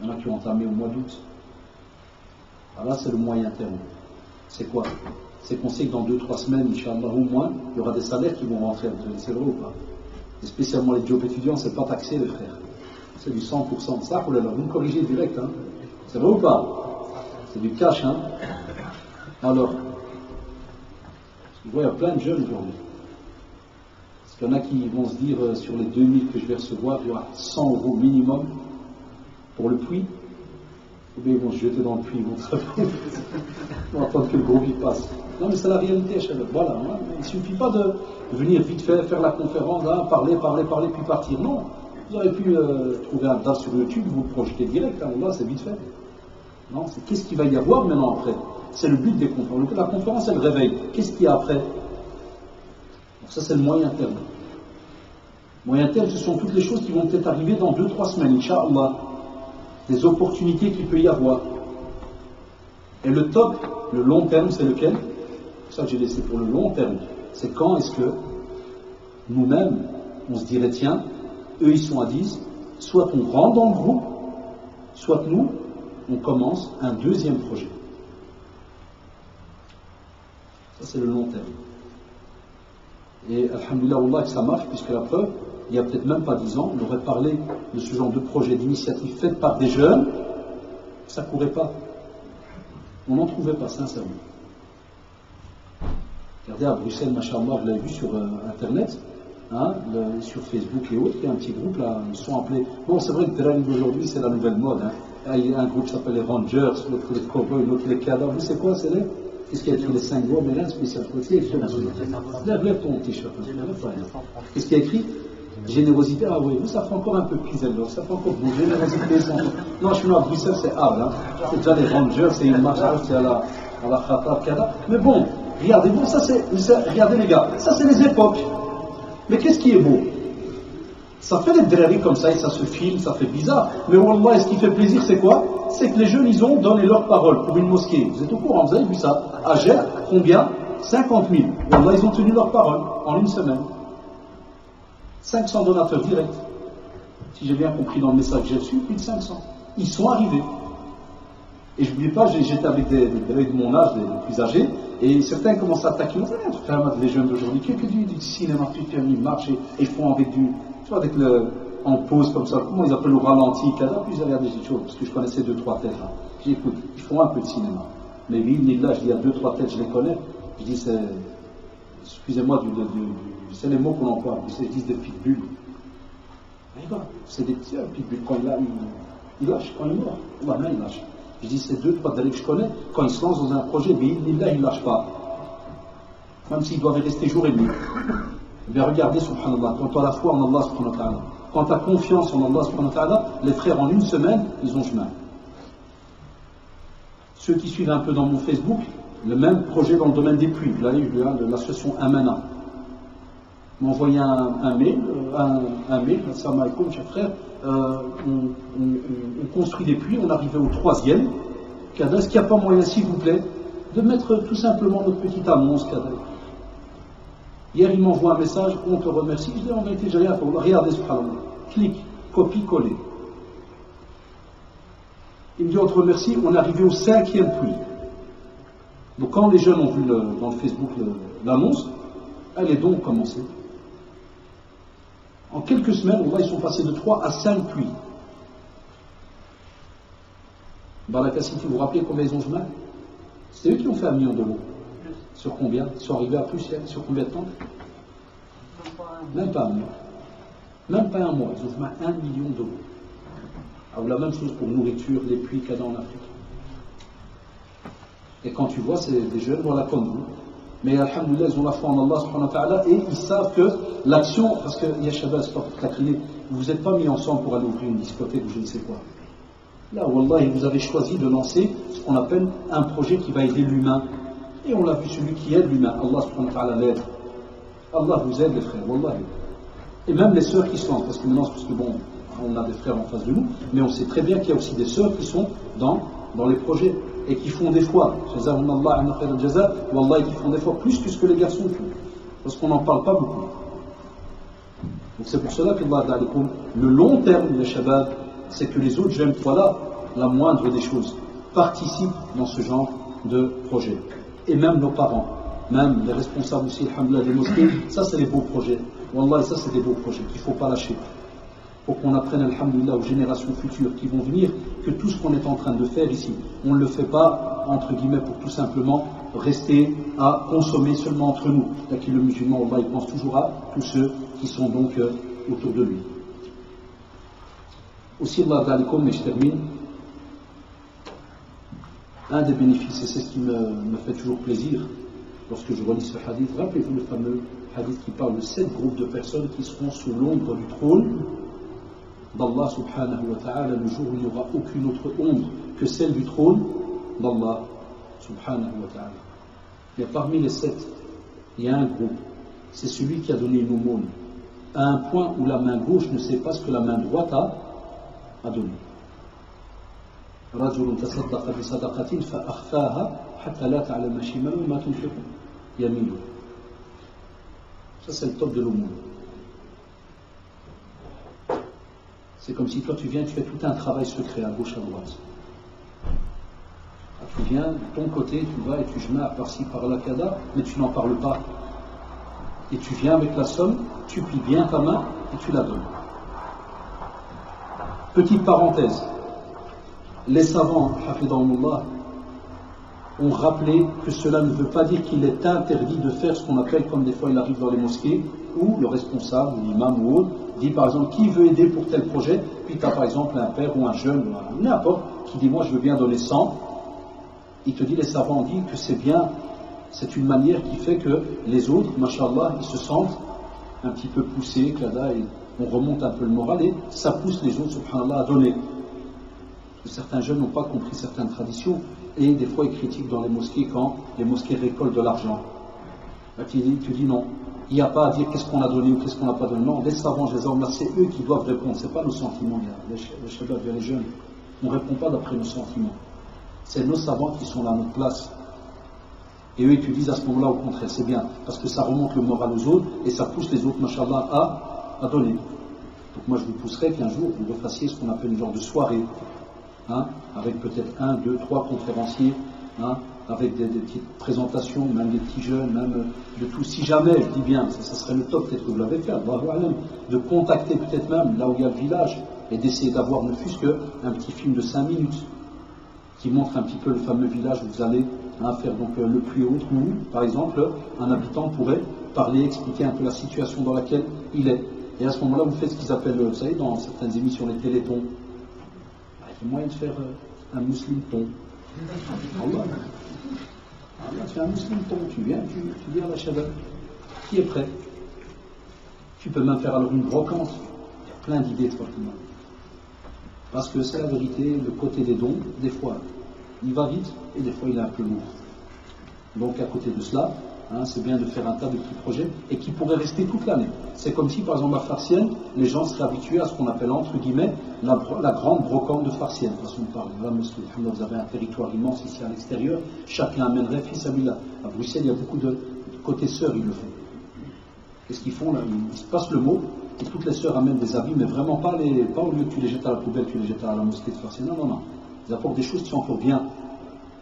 Il y en a qui ont entamé au mois d'août. Alors là, c'est le moyen terme. C'est quoi? C'est qu'on sait que dans 2-3 semaines, Inch'Allah, au moins, il y aura des salaires qui vont rentrer. C'est vrai ou pas? Et spécialement les jobs étudiants, c'est pas taxé, les frères. C'est du 100%. Ça, vous me corrigez direct. Hein. C'est vrai ou pas? C'est du cash. Hein. Alors, je vois, il y a plein de jeunes aujourd'hui. Parce qu'il y en a qui vont se dire, sur les 2000 que je vais recevoir, il y aura 100 € minimum pour le puits. Ou bien ils vont se jeter dans le puits, ils vont travailler. Ils vont attendre que le groupe y passe. Non, mais c'est la réalité, Chabab. Voilà. Hein. Il ne suffit pas de venir vite fait, faire la conférence, hein, parler, puis partir. Non. Vous auriez pu trouver un DAF sur YouTube, vous le projetez direct. Hein. Là, c'est vite fait. Non, c'est qu'est-ce qu'il va y avoir maintenant après? C'est le but des conférences. La conférence, c'est le réveil. Qu'est-ce qu'il y a après? Donc ça, c'est le moyen terme. Moyen terme, ce sont toutes les choses qui vont peut-être arriver dans 2-3 semaines, Inch'Allah. Des opportunités qu'il peut y avoir. Et le top, le long terme, c'est lequel? C'est ça que j'ai laissé pour le long terme. C'est quand est-ce que nous-mêmes, on se dirait, tiens, eux ils sont à 10, soit on rentre dans le groupe, soit nous, on commence un deuxième projet. Ça, c'est le long terme. Et alhamdoulilah, Allah, que ça marche, puisque la preuve, il n'y a peut-être même pas 10 ans, on aurait parlé de ce genre de projet, d'initiative faite par des jeunes, ça ne courait pas. On n'en trouvait pas, sincèrement. Regardez à Bruxelles, machallah, vous l'avez vu sur Internet, hein, sur Facebook et autres, il y a un petit groupe là, ils sont appelés. Bon, c'est vrai que le d'aujourd'hui, c'est la nouvelle mode. Hein. Il y a un groupe qui s'appelle les Rangers, l'autre les Cowboys, l'autre les cadavres. Vous savez quoi, c'est les? Qu'est-ce qu'il y a écrit? Les 5 doigts, mais là, un spécial côté. Lève ton t-shirt. Qu'est-ce qu'il y a écrit? Générosité, ah oui, vous ça fait encore un peu pisello, ça fait encore bon, générosité, non, je suis là à Bruxelles, c'est hard, hein. C'est déjà les Rangers, c'est une marche, c'est à la Khatab, Kada. Mais bon, regardez, bon, regardez les gars, ça c'est les époques. Mais qu'est-ce qui est beau? Ça fait des drari comme ça, et ça se filme, ça fait bizarre. Mais wallah, ce qui fait plaisir, c'est quoi? C'est que les jeunes, ils ont donné leur parole pour une mosquée. Vous êtes au courant, vous avez vu ça? À Jet, combien? 50 000. Wallah, ils ont tenu leur parole en une semaine. 500 donateurs directs. Si j'ai bien compris dans le message que j'ai reçu, plus de 500. Ils sont arrivés. Et je n'oublie pas, j'étais avec des de mon âge, des plus âgés, et certains commencent à attaquer. Les jeunes d'aujourd'hui, que du cinéma, ils marchent et ils font avec du. Tu vois, avec en pause comme ça, comment ils appellent au ralenti, Kada, puis j'ai regardé des choses, parce que je connaissais 2-3 têtes. Hein. J'ai dit, écoute, ils font un peu de cinéma. Mais oui, là, je dis, il y a 2-3 têtes, je les connais. Je dis, c'est. Excusez-moi, c'est les mots qu'on emploie, ils disent des pitbulls. C'est des petits pitbulls, quand il lâche, quand il meurt, là, il lâche. Je dis, c'est 2-3 têtes que je connais, quand ils se lancent dans un projet, mais là, ils ne lâchent pas. Même s'ils doivent y rester jour et nuit. Eh bien, regardez, subhanallah, quand tu as la foi en Allah, subhanahu wa ta'ala, quand tu as confiance en Allah, subhanahu wa ta'ala, les frères, en une semaine, ils ont chemin. Ceux qui suivent un peu dans mon Facebook, le même projet dans le domaine des puits, là, de l'association Amana, m'a envoyé un mail, assalamu alaikum, chers frères, on construit des puits, on arrivait au 3e, est-ce qu'il n'y a pas moyen, s'il vous plaît, de mettre tout simplement notre petite annonce, Hier, il m'envoie un message, on te remercie, je dis, en vérité, j'ai rien pour regardez, subhanallah, clique, copie, coller. Il me dit, on te remercie, on est arrivé au 5e puits. Donc quand les jeunes ont vu dans le Facebook l'annonce, elle est donc commencée. En quelques semaines, ils sont passés de 3 à 5 puits. Barakassi, vous vous rappelez combien ils ont chemin? C'est eux qui ont fait 1 million d'euros. Sur combien? Ils sont arrivés à plus, sur combien de temps? Même pas un mois. Même pas un mois. Ils ont fait 1 million d'euros. Alors la même chose pour nourriture, les puits qu'il y a en Afrique. Et quand tu vois, c'est des jeunes, voilà comme vous. Mais alhamdoulilah, ils ont la foi en Allah subhanahu wa ta'ala et ils savent que l'action, parce que Yashabah, c'est pas pour t'acrier, vous n'êtes pas mis ensemble pour aller ouvrir une discothèque ou je ne sais quoi. Là, wallah, vous avez choisi de lancer ce qu'on appelle un projet qui va aider l'humain. Et on l'a vu, celui qui aide l'humain, Allah subhanahu wa ta'ala l'aide. Allah vous aide les frères, wallah. Et même les sœurs qui sont, parce que maintenant, parce que bon, on a des frères en face de nous, mais on sait très bien qu'il y a aussi des sœurs qui sont dans les projets et qui font des fois, wallah, qui font des fois plus que ce que les garçons font. parce qu'on n'en parle pas beaucoup. Donc c'est pour cela que le long terme, les shabab, c'est que les autres jeunes, voilà la moindre des choses, participent dans ce genre de projet. Et même nos parents, même les responsables aussi, alhamdoulilah, des mosquées, ça c'est les beaux projets. Wallah, ça c'est des beaux projets qu'il ne faut pas lâcher. Pour qu'on apprenne, alhamdoulilah, aux générations futures qui vont venir, que tout ce qu'on est en train de faire ici, on ne le fait pas, entre guillemets, pour tout simplement rester à consommer seulement entre nous. Là qui le musulman, Allah, il pense toujours à tous ceux qui sont donc autour de lui. Aussi, Allah d'alikum, mais je termine. Un des bénéfices, et c'est ce qui me fait toujours plaisir lorsque je relis ce hadith, rappelez-vous le fameux hadith qui parle de 7 groupes de personnes qui seront sous l'ombre du trône d'Allah subhanahu wa ta'ala le jour où il n'y aura aucune autre ombre que celle du trône d'Allah subhanahu wa ta'ala. Et parmi les 7, il y a un groupe, c'est celui qui a donné une aumône à un point où la main gauche ne sait pas ce que la main droite a donné. رجل تصدق بصدقة فأخفاها حتى لا تعلم شماله ما تنفق يمينه. Ça c'est le top de l'aumône. C'est comme si toi tu viens, tu fais tout un travail secret à gauche à droite. Tu viens de ton côté, tu vas et tu jeûnes par-ci par-là kada, mais tu n'en parles pas. Et tu viens avec la somme, tu plies bien ta main et tu la donnes. Petite parenthèse. Les savants, hafidahumullah, ont rappelé que cela ne veut pas dire qu'il est interdit de faire ce qu'on appelle, comme des fois il arrive dans les mosquées, où le responsable, ou l'imam ou autre, dit par exemple qui veut aider pour tel projet, puis tu as par exemple un père ou un jeune, ou n'importe, qui dit moi je veux bien donner 100. Il te dit, les savants disent que c'est bien, c'est une manière qui fait que les autres, mashallah, ils se sentent un petit peu poussés, et on remonte un peu le moral et ça pousse les autres, subhanallah, à donner. Certains jeunes n'ont pas compris certaines traditions et des fois ils critiquent dans les mosquées quand les mosquées récoltent de l'argent. Là, tu dis non, il n'y a pas à dire qu'est-ce qu'on a donné ou qu'est-ce qu'on n'a pas donné. Non, les savants, je les ai c'est eux qui doivent répondre, ce n'est pas nos sentiments, les shabab, les jeunes. On ne répond pas d'après nos sentiments. C'est nos savants qui sont là à notre place. Et eux, ils disent à ce moment-là, au contraire, c'est bien, parce que ça remonte le moral aux autres et ça pousse les autres, mashallah, à donner. Donc moi, je vous pousserai qu'un jour, vous refassiez ce qu'on appelle une genre de soirée. Avec peut-être 1, 2, 3 conférenciers, avec des petites présentations, même des petits jeunes, même de tout. Si jamais, je dis bien, ça serait le top, peut-être que vous l'avez fait, de contacter peut-être même là où il y a le village et d'essayer d'avoir ne fût-ce qu'un petit film de 5 minutes qui montre un petit peu le fameux village où vous allez faire donc le plus haut, où par exemple un habitant pourrait parler, expliquer un peu la situation dans laquelle il est. Et à ce moment-là, vous faites ce qu'ils appellent, vous savez, dans certaines émissions, les télétons. Il y a moyen de faire un musulman ton. Allah, tu as un musulman ton, tu viens, tu dis à la shabab, qui est prêt? Tu peux même faire alors une brocante. Il y a plein d'idées de Fatima. Parce que c'est la vérité, le côté des dons, des fois, il va vite et des fois il est un peu lourd. Donc à côté de cela, c'est bien de faire un tas de petits projets et qui pourraient rester toute l'année. C'est comme si, par exemple, à Farsienne, les gens seraient habitués à ce qu'on appelle, entre guillemets, la grande brocante de Farsienne. Façon de parler. Là, monsieur, vous avez un territoire immense ici à l'extérieur, chacun amènerait fils à Bila. À Bruxelles, il y a beaucoup de côté sœurs, ils le font. Qu'est-ce qu'ils font là? Ils se passent le mot et toutes les sœurs amènent des habits, mais vraiment pas au lieu que tu les jettes à la poubelle, tu les jettes à la mosquée de Farsienne. Non. Ils apportent des choses qui sont encore bien.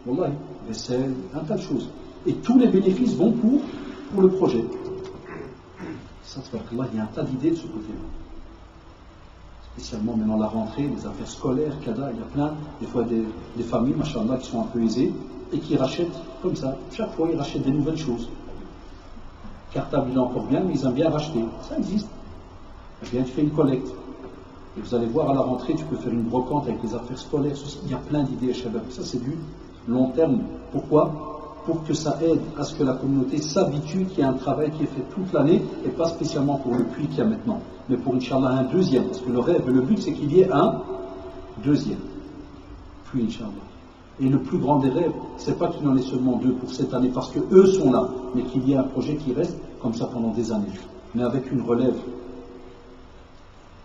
Wallah, vaisselle, un tas de choses. Et tous les bénéfices vont pour le projet. Ça, il y a un tas d'idées de ce côté-là. Spécialement maintenant la rentrée, les affaires scolaires, kada, il y a plein, des fois des familles, machallah, qui sont un peu aisées et qui rachètent comme ça. Chaque fois, ils rachètent des nouvelles choses. Cartable, il est encore bien, mais ils aiment bien racheter. Ça existe. Eh bien, tu fais une collecte. Et vous allez voir à la rentrée, tu peux faire une brocante avec les affaires scolaires. Il y a plein d'idées, shabab. Ça, c'est du long terme. Pourquoi? Pour que ça aide à ce que la communauté s'habitue qu'il y a un travail qui est fait toute l'année, et pas spécialement pour le puits qu'il y a maintenant, mais pour, Inch'Allah, un deuxième. Parce que le rêve, le but, c'est qu'il y ait un deuxième puits, Inch'Allah. Et le plus grand des rêves, c'est pas qu'il y en ait seulement 2 pour cette année, parce que eux sont là, mais qu'il y ait un projet qui reste comme ça pendant des années, mais avec une relève.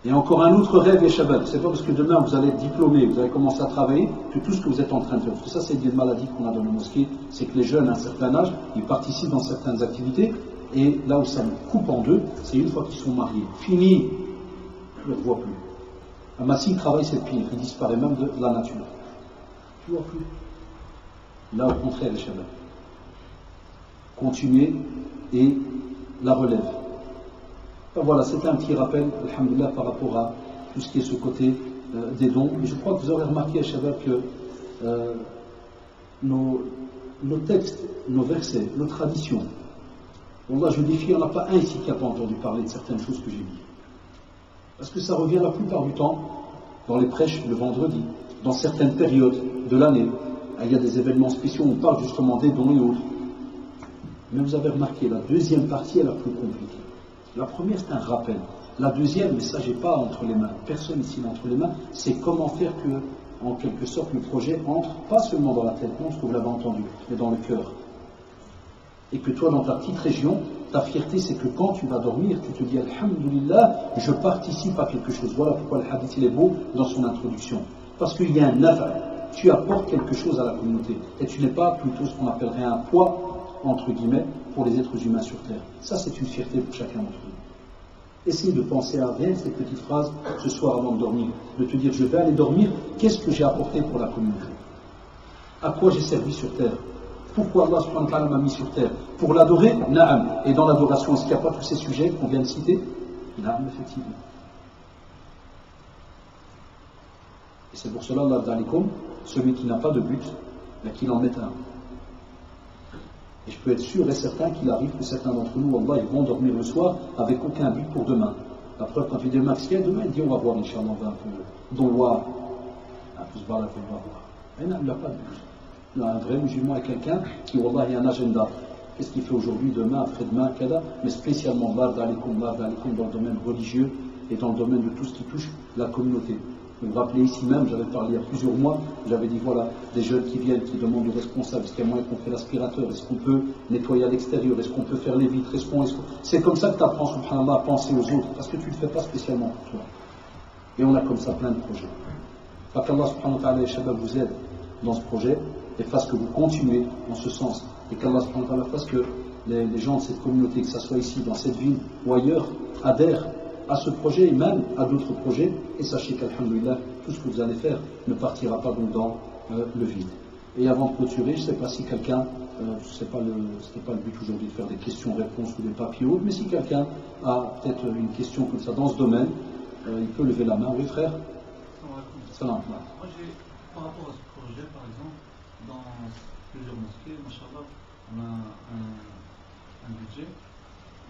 Et encore un autre rêve, les shabab. C'est pas parce que demain vous allez être diplômé, vous allez commencer à travailler, que tout ce que vous êtes en train de faire. Parce que ça, c'est une des maladies qu'on a dans la mosquée, c'est que les jeunes à un certain âge, ils participent dans certaines activités, Et là où ça me coupe en deux, c'est une fois qu'ils sont mariés. Fini, je ne le vois plus. Ah, s'il travaille, c'est pire, il disparaît même de la nature. Tu ne vois plus. Là, au contraire, les chabab. Continuer et la relève. Ben voilà, c'était un petit rappel, alhamdoulilah, par rapport à tout ce qui est ce côté des dons. Et je crois que vous aurez remarqué, les chabab, que nos textes, nos versets, nos traditions, Wallah, je défie, il n'y en a pas un ici qui n'a pas entendu parler de certaines choses que j'ai dit. Parce que ça revient la plupart du temps dans les prêches le vendredi, dans certaines périodes de l'année. Il y a des événements spéciaux où on parle justement des dons et autres. Mais vous avez remarqué, la deuxième partie est la plus compliquée. La première, c'est un rappel. La deuxième, mais ça, j'ai pas entre les mains, personne ici n'a entre les mains, c'est comment faire que, en quelque sorte, le projet entre, pas seulement dans la tête, non, ce que vous l'avez entendu, mais dans le cœur. Et que toi, dans ta petite région, ta fierté, c'est que quand tu vas dormir, tu te dis, alhamdulillah, je participe à quelque chose. Voilà pourquoi le hadith, il est beau dans son introduction. Parce qu'il y a un nafa, tu apportes quelque chose à la communauté. Et tu n'es pas plutôt ce qu'on appellerait un poids, entre guillemets, pour les êtres humains sur Terre. Ça, c'est une fierté pour chacun d'entre nous. Essayez de penser à rien ces petites phrases ce soir avant de dormir. De te dire, je vais aller dormir, qu'est-ce que j'ai apporté pour la communauté? À quoi j'ai servi sur Terre? Pourquoi Allah subhanahu wa ta'ala m'a mis sur Terre? Pour l'adorer? Na'am. Et dans l'adoration, est-ce qu'il n'y a pas tous ces sujets qu'on vient de citer? Na'am, effectivement. Et c'est pour cela, Allah d'alikum, celui qui n'a pas de but, qu'il en mette un. Et je peux être sûr et certain qu'il arrive que certains d'entre nous, Allah, ils vont dormir le soir avec aucun but pour demain. La preuve, quand tu dis demain, demain, il dit on va voir, Inch'Allah, on va un peu voir, un peu se balader, on va voir. Et non, il n'a pas de but. Il y a un vrai musulman et quelqu'un qui, Wallah, il y a un agenda. Qu'est-ce qu'il fait aujourd'hui, demain, après-demain, kada, mais spécialement dans le domaine religieux et dans le domaine de tout ce qui touche la communauté. Vous vous rappelez ici même, j'avais parlé il y a plusieurs mois, j'avais dit voilà, des jeunes qui viennent, qui demandent aux responsables, est-ce qu'il y a moyen qu'on fait l'aspirateur, est-ce qu'on peut nettoyer à l'extérieur, est-ce qu'on peut faire les vitres, c'est comme ça que tu apprends, subhanallah, à penser aux autres, parce que tu ne le fais pas spécialement pour toi. Et on a comme ça plein de projets. Qu'Allah subhanahu wa ta'ala, les shabab, vous aide dans ce projet et fasse que vous continuez en ce sens. Et qu'Allah subhanahu wa ta'ala fasse que les gens de cette communauté, que ce soit ici, dans cette ville ou ailleurs, adhèrent à ce projet et même à d'autres projets. Et sachez qu'alhamdoulilah, tout ce que vous allez faire ne partira pas donc dans le vide. Et avant de clôturer, je ne sais pas si quelqu'un, ce n'était pas le but aujourd'hui de faire des questions-réponses ou des papiers autres, mais si quelqu'un a peut-être une question comme ça dans ce domaine, il peut lever la main. Oui frère. Salam. Moi j'ai, par rapport à ce projet par exemple, dans plusieurs mosquées, machallah, on a un budget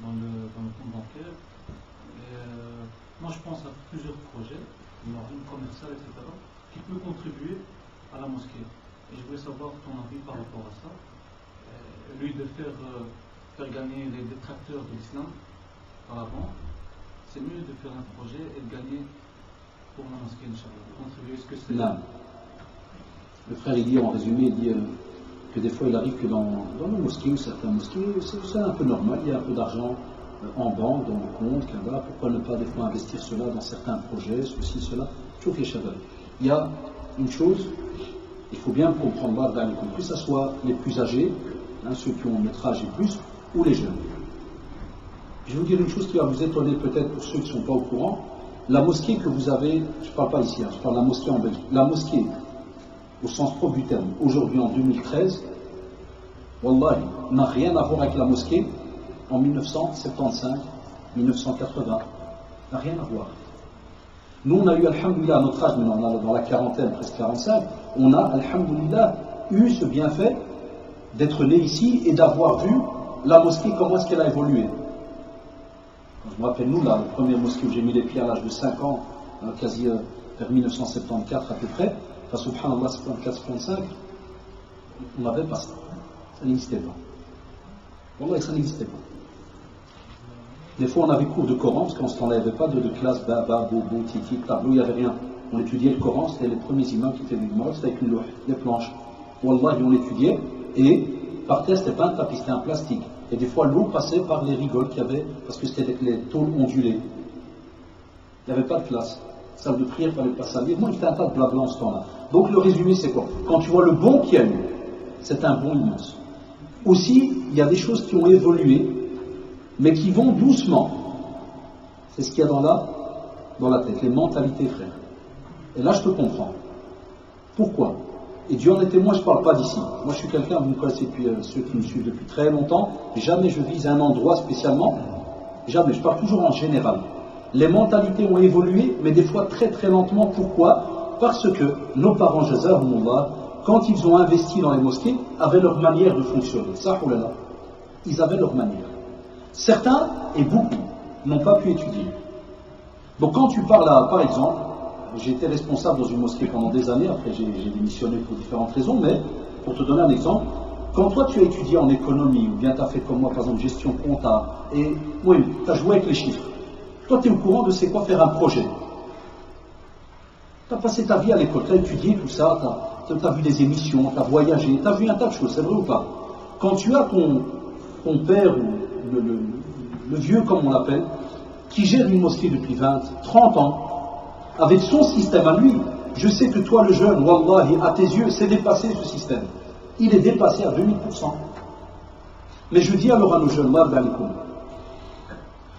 dans le compte bancaire. Et moi je pense à plusieurs projets, une commerciale, etc., qui peut contribuer à la mosquée. Et je voulais savoir ton avis par rapport à ça. Lui de faire gagner les détracteurs de l'islam par avant, c'est mieux de faire un projet et de gagner pour la mosquée, Inch'Allah, de contribuer. Est-ce que c'est... Non. Le frère il dit en résumé, il dit que des fois il arrive que dans nos mosquées ou certaines mosquées, c'est un peu normal, il y a un peu d'argent en banque, dans le compte, pourquoi ne pas des fois investir cela dans certains projets, ceci, cela, tout les chabab. Il y a une chose, il faut bien comprendre, que ce soit les plus âgés, ceux qui ont notre âge et plus, ou les jeunes. Je vais vous dire une chose qui va vous étonner peut-être pour ceux qui ne sont pas au courant. La mosquée que vous avez, je ne parle pas ici, je parle de la mosquée en Belgique. La mosquée, au sens propre du terme, aujourd'hui en 2013, Wallahi, n'a rien à voir avec la mosquée en 1975, 1980, n'a rien à voir. Nous, on a eu, alhamdoulilah, à notre âge, maintenant, on est dans la quarantaine, presque 45, on a, alhamdoulilah, eu ce bienfait d'être né ici et d'avoir vu la mosquée, comment est-ce qu'elle a évolué. Je me rappelle, nous, la première mosquée où j'ai mis les pieds à l'âge de 5 ans, quasi vers 1974 à peu près, enfin, subhanallah, 74-75, on n'avait pas ça. Ça n'existait pas. Wallah, ça n'existait pas. Des fois, on avait cours de Coran, parce qu'en ce temps-là, il n'y avait pas de classe, baba, bobo, titi, tableau, il n'y avait rien. On étudiait le Coran, c'était les premiers imams qui étaient du Maroc, c'était avec une louche, des planches. Wallah, on étudiait, et par terre, c'était pas un tapis, c'était un plastique. Et des fois, l'eau passait par les rigoles qu'il y avait, parce que c'était avec les tôles ondulées. Il n'y avait pas de classe. Salle de prière, il ne fallait pas salir. Moi, il fait un tas de blabla en ce temps-là. Donc, le résumé, c'est quoi? Quand tu vois le bon qu'il y a eu, c'est un bon immense. Aussi, il y a des choses qui ont évolué mais qui vont doucement. C'est ce qu'il y a dans la tête, les mentalités, frère. Et là, je te comprends. Pourquoi? Et Dieu en est témoin, je ne parle pas d'ici. Moi, je suis quelqu'un, vous me connaissez depuis ceux qui me suivent depuis très longtemps, jamais je vise un endroit spécialement, jamais, je parle toujours en général. Les mentalités ont évolué, mais des fois très très lentement. Pourquoi? Parce que nos parents, jazahumullah, quand ils ont investi dans les mosquées, avaient leur manière de fonctionner. Ça, oh là là. Ils avaient leur manière. Certains, et beaucoup, n'ont pas pu étudier. Donc quand tu parles à, par exemple, j'ai été responsable dans une mosquée pendant des années, après j'ai démissionné pour différentes raisons, mais pour te donner un exemple, quand toi tu as étudié en économie, ou bien tu as fait comme moi par exemple gestion comptable, et oui, tu as joué avec les chiffres, toi tu es au courant de c'est quoi faire un projet. Tu as passé ta vie à l'école, tu as étudié tout ça, tu as vu des émissions, tu as voyagé, tu as vu un tas de choses, c'est vrai ou pas? Quand tu as ton père, ou le vieux comme on l'appelle, qui gère une mosquée depuis 20, 30 ans, avec son système à lui, je sais que toi le jeune, wallahi, à tes yeux, c'est dépassé ce système. Il est dépassé à 2000%. Mais je dis alors à nos jeunes,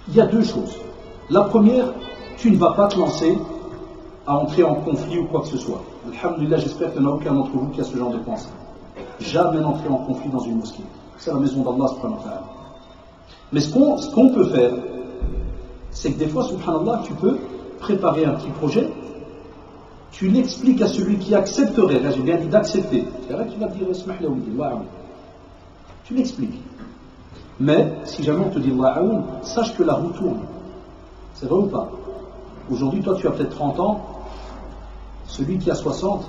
il y a deux choses. La première, tu ne vas pas te lancer à entrer en conflit ou quoi que ce soit. Alhamdulillah, j'espère qu'il n'y en a aucun d'entre vous qui a ce genre de pensée. Jamais n'entrer en conflit dans une mosquée. C'est la maison d'Allah, subhanahu wa ta'ala. Mais ce qu'on peut faire, c'est que des fois, subhanallah, tu peux préparer un petit projet, tu l'expliques à celui qui accepterait, là j'ai bien dit d'accepter, c'est là qu'il va te dire tu l'expliques. Mais si jamais on te dit sache que la roue tourne. C'est vrai ou pas? Aujourd'hui, toi tu as peut-être 30 ans, celui qui a 60,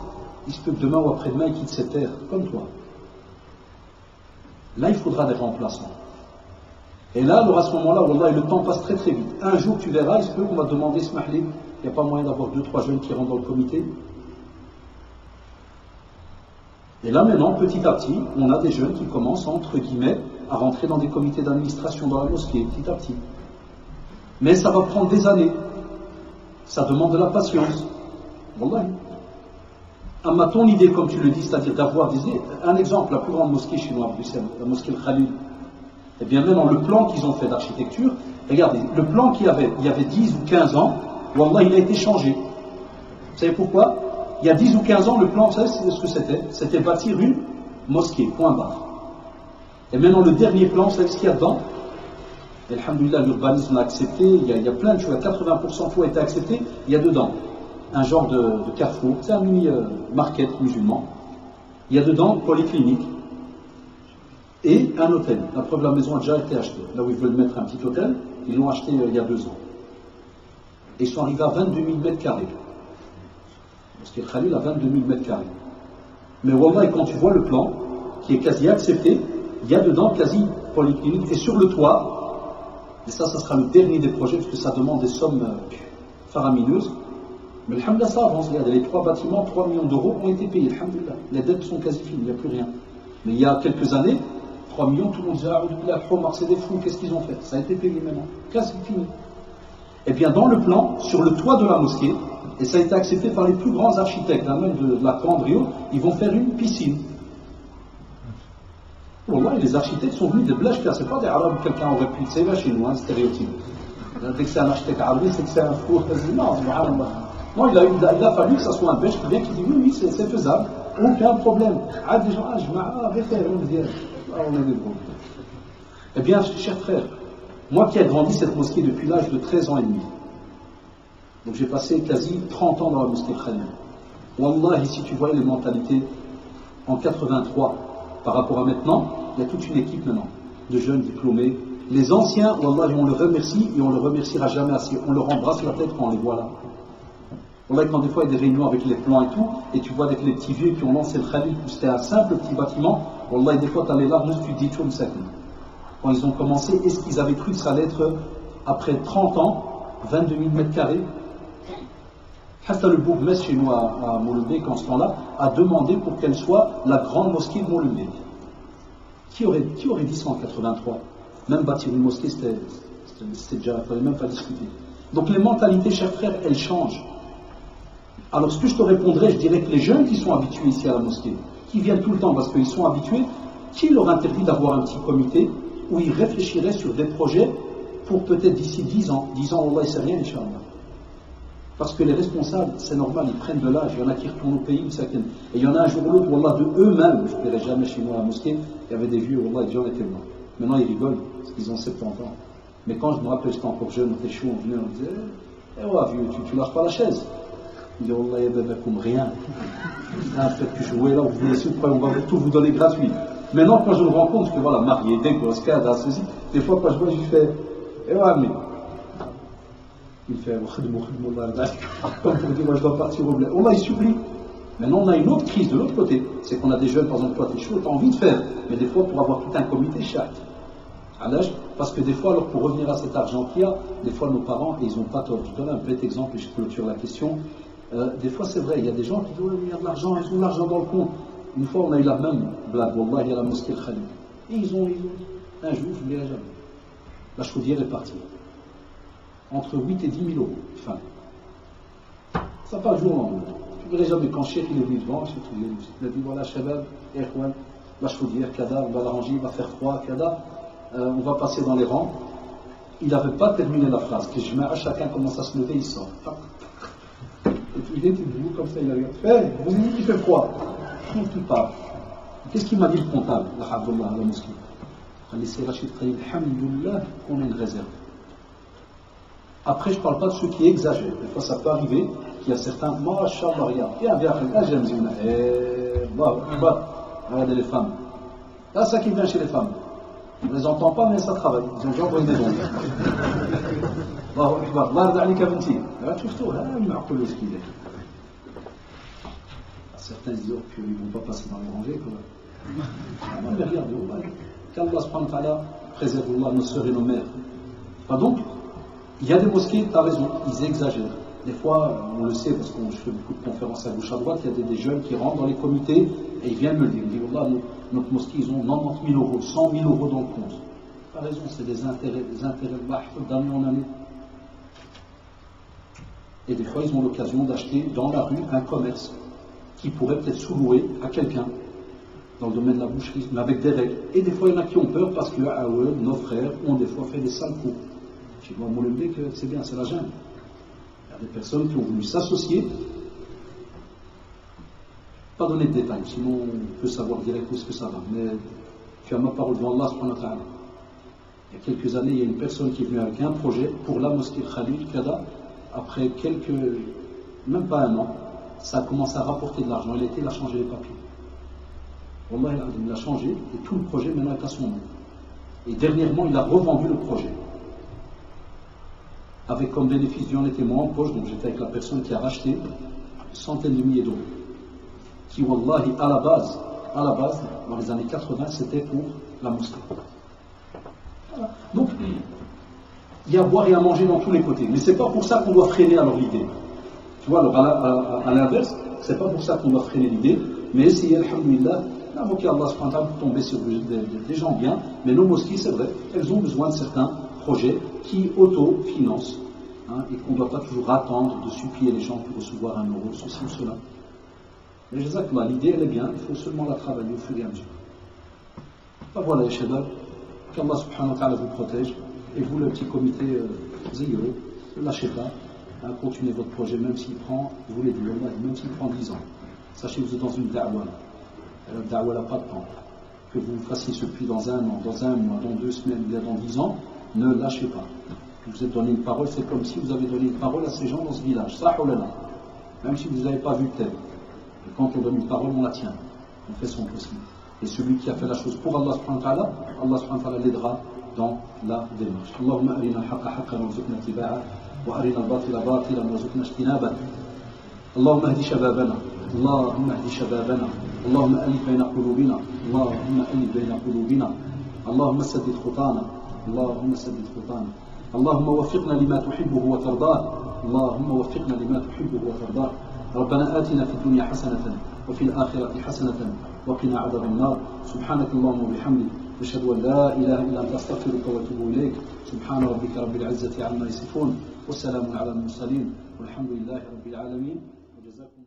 il se peut que demain ou après-demain il quitte cette terre, comme toi. Là il faudra des remplaçants. Et là, alors à ce moment-là, wallah, le temps passe très très vite. Un jour, tu verras, il se peut qu'on va te demander, smahli, il n'y a pas moyen d'avoir 2-3 jeunes qui rentrent dans le comité. Et là maintenant, petit à petit, on a des jeunes qui commencent, entre guillemets, à rentrer dans des comités d'administration dans la mosquée, petit à petit. Mais ça va prendre des années. Ça demande de la patience. Wallah. À ton idée, comme tu le dis, c'est-à-dire d'avoir un exemple, la plus grande mosquée chinoise à Bruxelles, la mosquée El Khalil. Et bien même dans le plan qu'ils ont fait d'architecture, regardez, le plan qu'il y avait il y avait 10 ou 15 ans, wallah, il a été changé. Vous savez pourquoi? Il y a 10 ou 15 ans, le plan, vous savez ce que c'était? C'était bâtir une mosquée, point barre. Et maintenant le dernier plan, vous savez ce qu'il y a dedans? Et alhamdoulilah, l'urbanisme l'a accepté, il y a plein de choses, 80% tout a été accepté, il y a dedans un genre de carrefour, c'est un mini-market musulman, il y a dedans polyclinique, et un hôtel. La preuve, la maison a déjà été achetée. Là où ils veulent mettre un petit hôtel, ils l'ont acheté il y a 2 ans. Et ils sont arrivés à 22 000 mètres carrés. Parce qu'il y a Khalil à 22 000 mètres carrés. Mais wallah, quand tu vois le plan, qui est quasi accepté, il y a dedans quasi polyclinique. Et sur le toit, et ça sera le dernier des projets, parce que ça demande des sommes faramineuses. Mais alhamdoulilah, ça avance. Regardez, les 3 bâtiments, 3 millions d'euros ont été payés. Alhamdoulilah. Les dettes sont quasi finies, il n'y a plus rien. Mais il y a quelques années, 3 millions, tout le monde disait, c'est des fous, qu'est-ce qu'ils ont fait? Ça a été payé maintenant, quasi fini. Et bien dans le plan, sur le toit de la mosquée, et ça a été accepté par les plus grands architectes, hein, même de la Cambrio, ils vont faire une piscine. Wallah, les architectes sont venus des blagues, c'est pas des arabes, quelqu'un aurait pu, c'est là chez nous, un stéréotype. Dès que c'est un architecte arabe, c'est que c'est un fou, non, il a fallu que ça soit un belge qui vient qui dit oui, c'est faisable. Aucun problème. Eh bien, chers frères, moi qui ai grandi cette mosquée depuis l'âge de 13 ans et demi, donc j'ai passé quasi 30 ans dans la mosquée Khalil. Wallah, si tu voyais les mentalités en 83 par rapport à maintenant, il y a toute une équipe maintenant de jeunes diplômés. Les anciens, wallah, on le remercie et on le remerciera jamais assez. On leur embrasse la tête quand on les voit là. Wallah, quand des fois il y a des réunions avec les plans et tout, et tu vois avec les petits vieux qui ont lancé le Khalil, c'était un simple petit bâtiment, wallah, des fois tu as les larmes, tu te dis tout second. Quand ils ont commencé, est-ce qu'ils avaient cru que ça allait être, après 30 ans, 22 000 mètres carrés? Hassan le bourgmestre chez nous à Molenbeek, en ce temps-là, a demandé pour qu'elle soit la grande mosquée de Molenbeek. Qui aurait dit ça en 83? Même bâtir une mosquée, c'était déjà, il ne fallait même pas discuter. Donc les mentalités, chers frères, elles changent. Alors ce que je te répondrais, je dirais que les jeunes qui sont habitués ici à la mosquée, qui viennent tout le temps parce qu'ils sont habitués, qui leur interdit d'avoir un petit comité où il réfléchirait sur des projets pour peut-être d'ici 10 ans. 10 ans, Allah, il sait rien, Inch'Allah. Parce que les responsables, c'est normal, ils prennent de l'âge. Il y en a qui retournent au pays, et il y en a un jour ou l'autre, Wallah, de eux-mêmes. Je ne verrai jamais chez moi à la mosquée, il y avait des vieux, Wallah, les gens étaient morts. Maintenant, ils rigolent, parce qu'ils ont 70 ans. Mais quand je me rappelle, j'étais encore jeune, on était chaud, on venait, on disait, eh ouais, vieux, tu lâches pas la chaise. Il dit, Wallah, ya bébé, comme rien. Peut-être que je jouais là, vous venez ici, on va tout vous donner gratuit. Maintenant, quand je le rencontre, je fais, voilà, marié, des gosses, cadres, ceci. Des fois, quand je vois, je lui fais, eh ouais, mais. Il fait, comme pour dire, moi, je dois partir au bled. Allah, il supplie. Maintenant, on a une autre crise de l'autre côté. C'est qu'on a des jeunes, par exemple, toi, t'es chaud, t'as envie de faire. Mais des fois, pour avoir tout un comité, chaque. À l'âge, parce que des fois, alors pour revenir à cet argent qu'il y a, des fois nos parents, et ils n'ont pas tort. Je donne un bête exemple et je clôture la question. Des fois, c'est vrai, il y a des gens qui disent, ouais, il y a de l'argent, ils ont de l'argent dans le compte. Une fois, on a eu la même blague, Wallah, il y a la mosquée Khalid. Et ils ont, un jour, je ne dirai jamais. La chaudière est partie. Entre 8 et 10 000 euros, fin. Ça part le jour au lendemain. Je ne verrai jamais quand Cheikh il est venu devant, il a dit, voilà, Shabab, Erwan, la chaudière, Kada, on va l'arranger, il va faire froid, Kada. On va passer dans les rangs. Il n'avait pas terminé la phrase. Que je mets à chacun commence à se lever, il sort. Et puis il était debout comme ça, il a regardé. Hey, vous avez dit qu'il fait froid. Tout part. Qu'est-ce qu'il m'a dit le comptable, la mosquée? Il a laissé Rachid Khalil, alhamdoulilah, qu'on ait une réserve. Après, je ne parle pas de ceux qui exagèrent. Des fois, ça peut arriver qu'il y a certains, Masha'Allah, regarde, viens, j'aime Zina. Regardez les femmes. Là, ça qui vient chez les femmes. On ne les entend pas, mais ça travaille. Ils ont déjà envoyé des dons. Allahu Akbar. Allah yarda alayka benti. Il m'a rappelé ce qu'il est. Certains disent qu'ils ne vont pas passer dans les rangées. Mais regardez, qu'Allah subhanahu wa ta'ala préserve nos sœurs et nos mères. Donc, il y a des mosquées, tu as raison, ils exagèrent. Des fois, on le sait parce que je fais beaucoup de conférences à gauche à droite, il y a des jeunes qui rentrent dans les comités et ils viennent me le dire. Ils disent, Wallah, notre mosquée, ils ont 90 000 euros, 100 000 euros dans le compte. Tu as raison, c'est des intérêts d'année en année. Et des fois, ils ont l'occasion d'acheter dans la rue un commerce qui pourrait peut-être sous-louer à quelqu'un dans le domaine de la boucherie, mais avec des règles. Et des fois, il y en a qui ont peur parce que nos frères ont des fois fait des sales coups. Je dois me lever que c'est bien, c'est la gêne. Il y a des personnes qui ont voulu s'associer. Pas donner de détails, sinon on peut savoir direct où est-ce que ça va. Mais tu as ma parole devant Allah subhanahu wa ta'ala. Il y a quelques années, il y a une personne qui est venue avec un projet pour la mosquée Khalil Kada. Après même pas un an, ça a commencé à rapporter de l'argent. Il a changé les papiers. Wallah, il a changé et tout le projet maintenant est à son nom. Et dernièrement, il a revendu le projet. Avec comme bénéfice, j'en étais moi en poche, donc j'étais avec la personne qui a racheté une centaine de milliers d'euros. Qui, wallahi, à la base, dans les années 80, c'était pour la mosquée. Voilà. Donc, il y a à boire et à manger dans tous les côtés. Mais c'est pas pour ça qu'on doit freiner alors l'idée. Tu vois, alors à l'inverse, c'est pas pour ça qu'on doit freiner l'idée, mais essayer, alhamdoulilah, invoquer Allah subhanahu wa ta'ala pour tomber sur des gens bien. Mais nos mosquées, c'est vrai, elles ont besoin de certains projets qui auto-financent, et qu'on ne doit pas toujours attendre de supplier les gens pour recevoir un euro, ceci ou cela. Mais Jazakallah, l'idée elle est bien, il faut seulement la travailler au fur et à mesure. Voilà, les Shabab, qu'Allah subhanahu wa ta'ala vous protège, et vous, le petit comité Zéro, ne lâchez pas, continuez votre projet, même s'il prend, vous l'avez dit, même s'il prend 10 ans. Sachez que vous êtes dans une da'wa. La da'wa n'a pas de temps. Que vous fassiez ce puits dans un an, dans un mois, dans 2 semaines, dans 10 ans, ne lâchez pas. Je vous ai donné une parole, c'est comme si vous avez donné une parole à ces gens dans ce village. Ça, même si vous n'avez pas vu tel. Et quand on donne une parole, on la tient. On fait son possible. Et celui qui a fait la chose pour Allah subhanahu wa ta'ala, Allah subhanahu wa ta'ala l'aidera dans la démarche. Allahumma arina al-haqqa haqqan warzuqna ittiba'a wa arina al-batila batilan warzuqna ijtinaba. Allahumma ahdi shababana. اللهم اهد شبابنا اللهم ألف بين قلوبنا اللهم ألف بين قلوبنا اللهم سدد خطانا اللهم سدد خطانا اللهم وفقنا لما تحبه وترضاه اللهم وفقنا لما تحبه وترضاه ربنا آتنا في الدنيا حسنة وفي الآخرة حسنة وقنا عذاب النار سبحانك اللهم وبحمدك أشهد أن لا إله إلا أنت أستغفرك وأتوب إليك سبحان ربك رب العزة عما يصفون والسلام على المرسلين والحمد لله رب العالمين وجزاكم